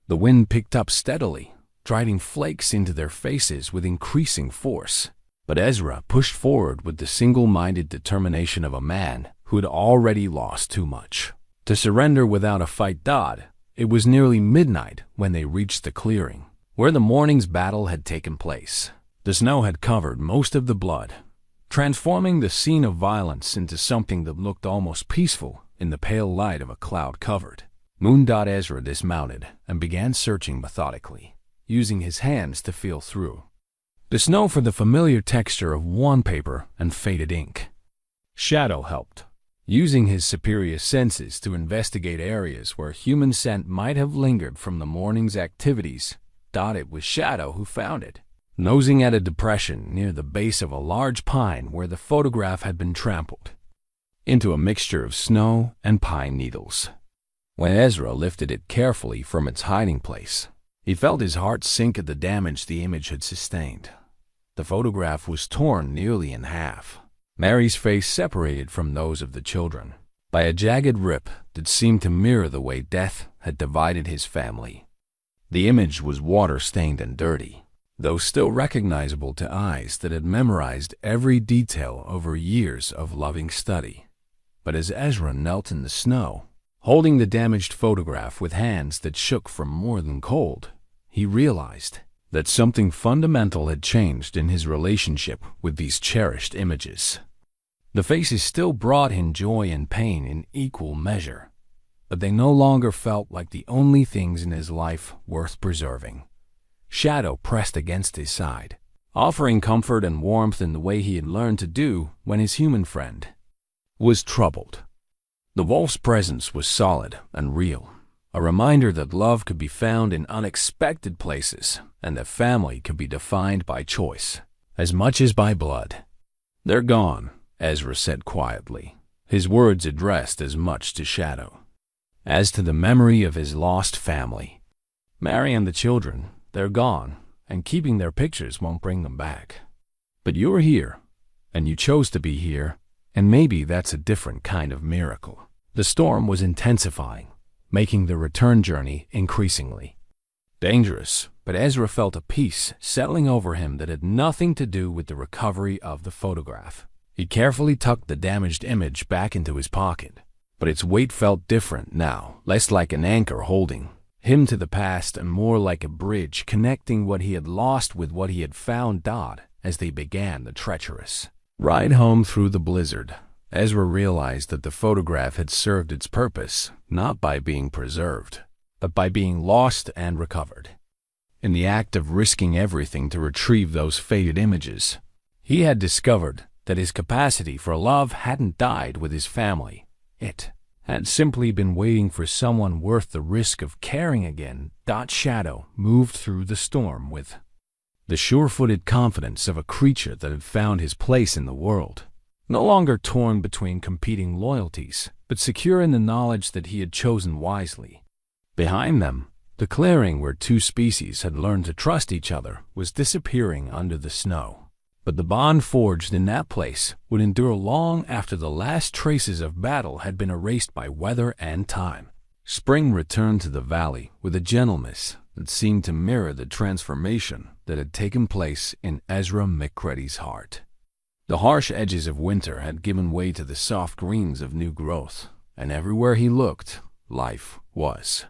The wind picked up steadily, driving flakes into their faces with increasing force. But Ezra pushed forward with the single-minded determination of a man who had already lost too much to surrender without a fight. It was nearly midnight when they reached the clearing, where the morning's battle had taken place. The snow had covered most of the blood, transforming the scene of violence into something that looked almost peaceful in the pale light of a cloud-covered moon. Ezra dismounted and began searching methodically, using his hands to feel through the snow for the familiar texture of worn paper and faded ink. Shadow helped, using his superior senses to investigate areas where human scent might have lingered from the morning's activities. It was Shadow who found it, nosing at a depression near the base of a large pine where the photograph had been trampled into a mixture of snow and pine needles. When Ezra lifted it carefully from its hiding place, he felt his heart sink at the damage the image had sustained. The photograph was torn nearly in half, Mary's face separated from those of the children by a jagged rip that seemed to mirror the way death had divided his family. The image was water-stained and dirty, though still recognizable to eyes that had memorized every detail over years of loving study. But as Ezra knelt in the snow, holding the damaged photograph with hands that shook from more than cold, he realized that something fundamental had changed in his relationship with these cherished images. The faces still brought him joy and pain in equal measure, but they no longer felt like the only things in his life worth preserving. Shadow pressed against his side, offering comfort and warmth in the way he had learned to do when his human friend was troubled. The wolf's presence was solid and real, a reminder that love could be found in unexpected places and that family could be defined by choice as much as by blood. "They're gone," Ezra said quietly, his words addressed as much to Shadow as to the memory of his lost family. "Mary and the children, they're gone, and keeping their pictures won't bring them back. But you're here, and you chose to be here, and maybe that's a different kind of miracle." The storm was intensifying, making the return journey increasingly dangerous, but Ezra felt a peace settling over him that had nothing to do with the recovery of the photograph. He carefully tucked the damaged image back into his pocket, but its weight felt different now, less like an anchor holding him to the past and more like a bridge connecting what he had lost with what he had found. As they began the treacherous ride home through the blizzard, Ezra realized that the photograph had served its purpose not by being preserved, but by being lost and recovered. In the act of risking everything to retrieve those faded images, he had discovered that his capacity for love hadn't died with his family. It had simply been waiting for someone worth the risk of caring again. Shadow moved through the storm with the sure-footed confidence of a creature that had found his place in the world, no longer torn between competing loyalties, but secure in the knowledge that he had chosen wisely. Behind them, the clearing where two species had learned to trust each other was disappearing under the snow. But the bond forged in that place would endure long after the last traces of battle had been erased by weather and time. Spring returned to the valley with a gentleness that seemed to mirror the transformation that had taken place in Ezra McCready's heart. The harsh edges of winter had given way to the soft greens of new growth, and everywhere he looked, life was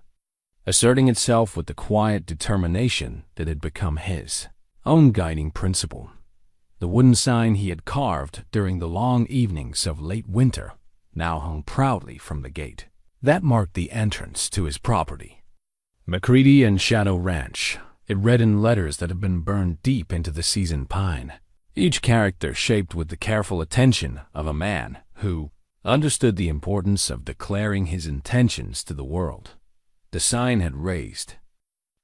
asserting itself with the quiet determination that had become his own guiding principle. The wooden sign he had carved during the long evenings of late winter now hung proudly from the gate. That marked the entrance to his property, McCready and Shadow Ranch. It read in letters that had been burned deep into the seasoned pine, each character shaped with the careful attention of a man who understood the importance of declaring his intentions to the world. The sign had raised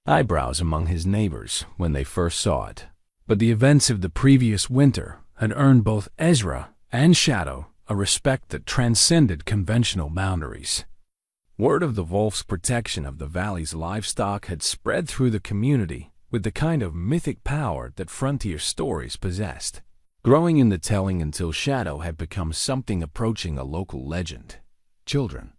eyebrows among his neighbors when they first saw it, but the events of the previous winter had earned both Ezra and Shadow a respect that transcended conventional boundaries. Word of the wolf's protection of the valley's livestock had spread through the community with the kind of mythic power that frontier stories possessed, growing in the telling until Shadow had become something approaching a local legend. Children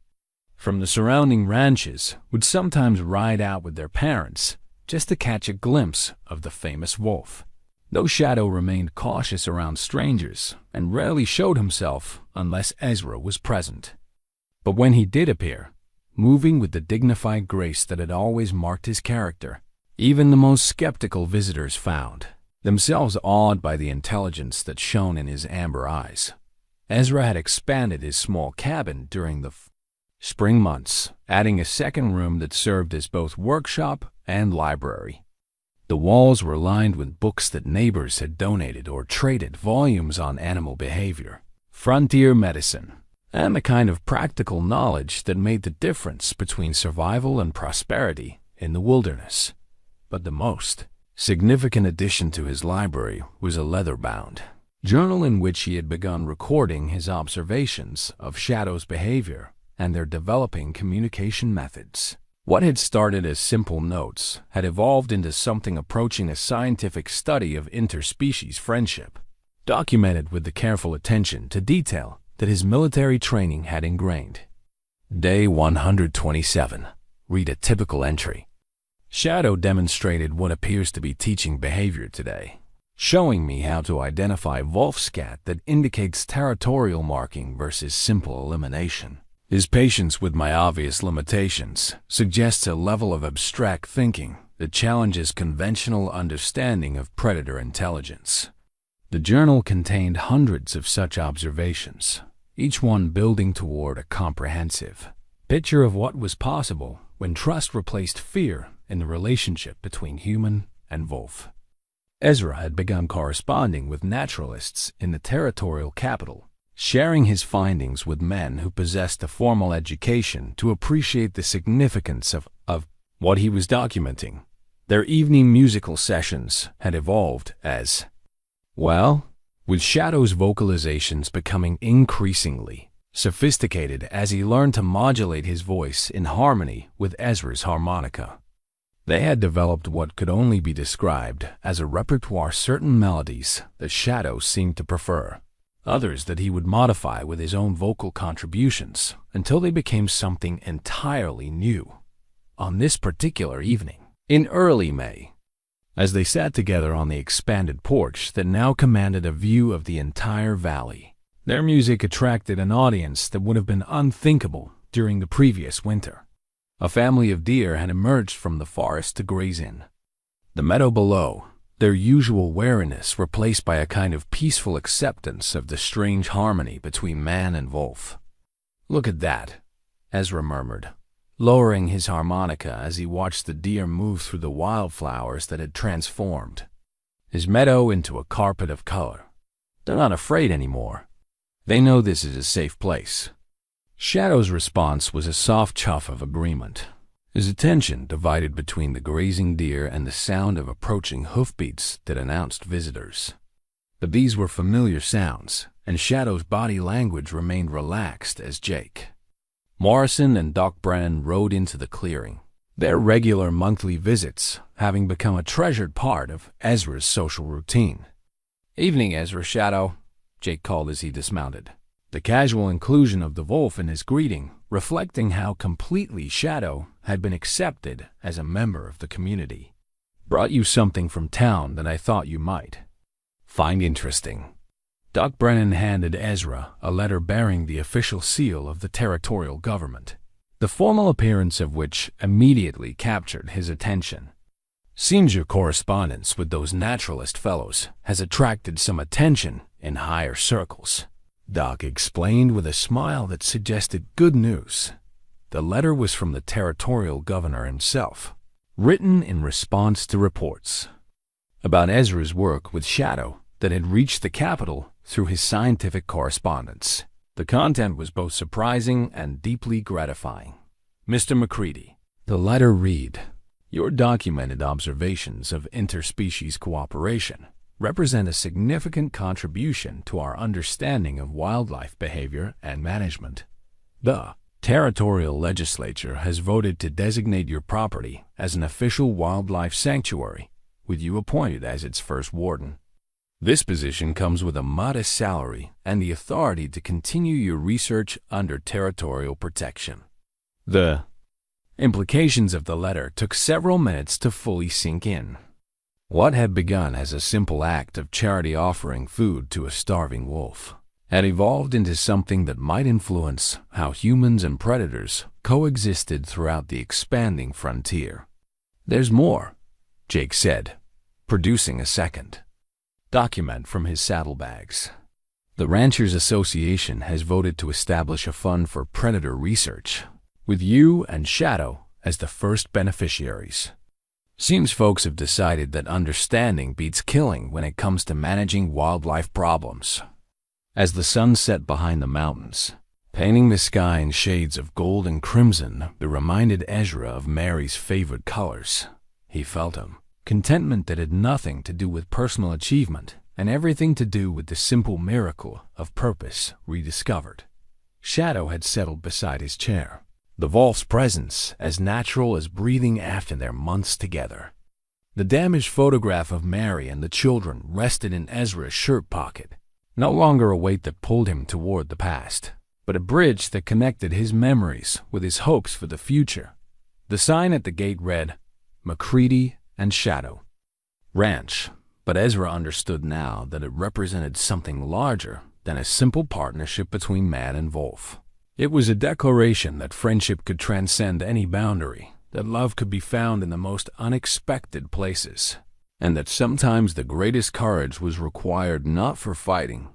from the surrounding ranches would sometimes ride out with their parents just to catch a glimpse of the famous wolf, though Shadow remained cautious around strangers and rarely showed himself unless Ezra was present. But when he did appear, moving with the dignified grace that had always marked his character, even the most skeptical visitors found themselves awed by the intelligence that shone in his amber eyes. Ezra had expanded his small cabin during the spring months, adding a second room that served as both workshop and library. The walls were lined with books that neighbors had donated or traded, volumes on animal behavior, frontier medicine, and the kind of practical knowledge that made the difference between survival and prosperity in the wilderness. But the most significant addition to his library was a leather-bound journal in which he had begun recording his observations of Shadow's behavior and their developing communication methods. What had started as simple notes had evolved into something approaching a scientific study of interspecies friendship, documented with the careful attention to detail that his military training had ingrained. Day 127. Read a typical entry. Shadow demonstrated what appears to be teaching behavior today, showing me how to identify wolf scat that indicates territorial marking versus simple elimination. His patience with my obvious limitations suggests a level of abstract thinking that challenges conventional understanding of predator intelligence. The journal contained hundreds of such observations, each one building toward a comprehensive picture of what was possible when trust replaced fear in the relationship between human and wolf. Ezra had begun corresponding with naturalists in the territorial capital, sharing his findings with men who possessed a formal education to appreciate the significance of what he was documenting. Their evening musical sessions had evolved as well, with Shadow's vocalizations becoming increasingly sophisticated as he learned to modulate his voice in harmony with Ezra's harmonica. They had developed what could only be described as a repertoire, certain melodies that Shadow seemed to prefer, others that he would modify with his own vocal contributions until they became something entirely new. On this particular evening, in early May, as they sat together on the expanded porch that now commanded a view of the entire valley, their music attracted an audience that would have been unthinkable during the previous winter. A family of deer had emerged from the forest to graze in the meadow below, their usual wariness replaced by a kind of peaceful acceptance of the strange harmony between man and wolf. "Look at that," Ezra murmured, lowering his harmonica as he watched the deer move through the wildflowers that had transformed his meadow into a carpet of color. "They're not afraid anymore. They know this is a safe place." Shadow's response was a soft chuff of agreement, his attention divided between the grazing deer and the sound of approaching hoofbeats that announced visitors. But these were familiar sounds, and Shadow's body language remained relaxed as Jake, Morrison, and Doc Brennan rode into the clearing, their regular monthly visits having become a treasured part of Ezra's social routine. "Evening, Ezra Shadow," Jake called as he dismounted. The casual inclusion of the wolf in his greeting, reflecting how completely Shadow had been accepted as a member of the community. "Brought you something from town that I thought you might find interesting." Doc Brennan handed Ezra a letter bearing the official seal of the territorial government, the formal appearance of which immediately captured his attention. "Seems your correspondence with those naturalist fellows has attracted some attention in higher circles," Doc explained with a smile that suggested good news. The letter was from the territorial governor himself, written in response to reports about Ezra's work with Shadow that had reached the capital through his scientific correspondence. The content was both surprising and deeply gratifying. "Mr. McCready," the letter read, "your documented observations of interspecies cooperation represent a significant contribution to our understanding of wildlife behavior and management. The territorial legislature has voted to designate your property as an official wildlife sanctuary, with you appointed as its first warden. This position comes with a modest salary and the authority to continue your research under territorial protection." The implications of the letter took several minutes to fully sink in. What had begun as a simple act of charity offering food to a starving wolf had evolved into something that might influence how humans and predators coexisted throughout the expanding frontier. "There's more," Jake said, producing a second document from his saddlebags. "The Ranchers Association has voted to establish a fund for predator research, with you and Shadow as the first beneficiaries. Seems folks have decided that understanding beats killing when it comes to managing wildlife problems." As the sun set behind the mountains, painting the sky in shades of gold and crimson that reminded Ezra of Mary's favorite colors, he felt a contentment that had nothing to do with personal achievement and everything to do with the simple miracle of purpose rediscovered. Shadow had settled beside his chair, the wolf's presence as natural as breathing after their months together. The damaged photograph of Mary and the children rested in Ezra's shirt pocket, no longer a weight that pulled him toward the past, but a bridge that connected his memories with his hopes for the future. The sign at the gate read, "McCready and Shadow Ranch," but Ezra understood now that it represented something larger than a simple partnership between man and wolf. It was a declaration that friendship could transcend any boundary, that love could be found in the most unexpected places, and that sometimes the greatest courage was required not for fighting,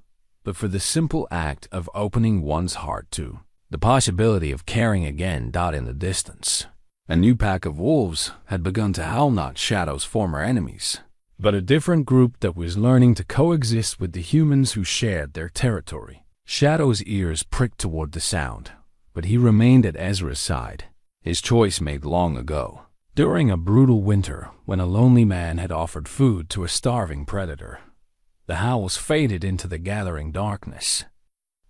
but for the simple act of opening one's heart to the possibility of caring again. In the distance, a new pack of wolves had begun to howl, not Shadow's former enemies, but a different group that was learning to coexist with the humans who shared their territory. Shadow's ears pricked toward the sound, but he remained at Ezra's side, his choice made long ago, during a brutal winter when a lonely man had offered food to a starving predator. The howls faded into the gathering darkness,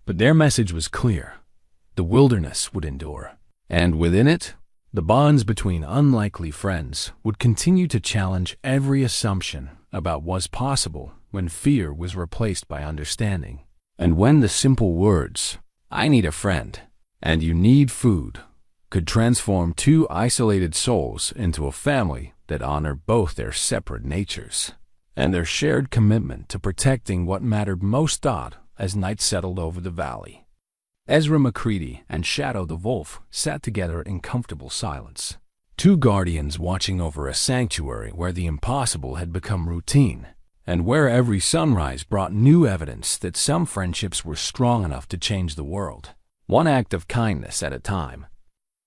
but their message was clear. The wilderness would endure, and within it, the bonds between unlikely friends would continue to challenge every assumption about what's possible when fear was replaced by understanding, and when the simple words, "I need a friend," and "you need food," could transform two isolated souls into a family that honored both their separate natures and their shared commitment to protecting what mattered most. As night settled over the valley, Ezra McCready and Shadow the wolf sat together in comfortable silence, two guardians watching over a sanctuary where the impossible had become routine, and where every sunrise brought new evidence that some friendships were strong enough to change the world, one act of kindness at a time.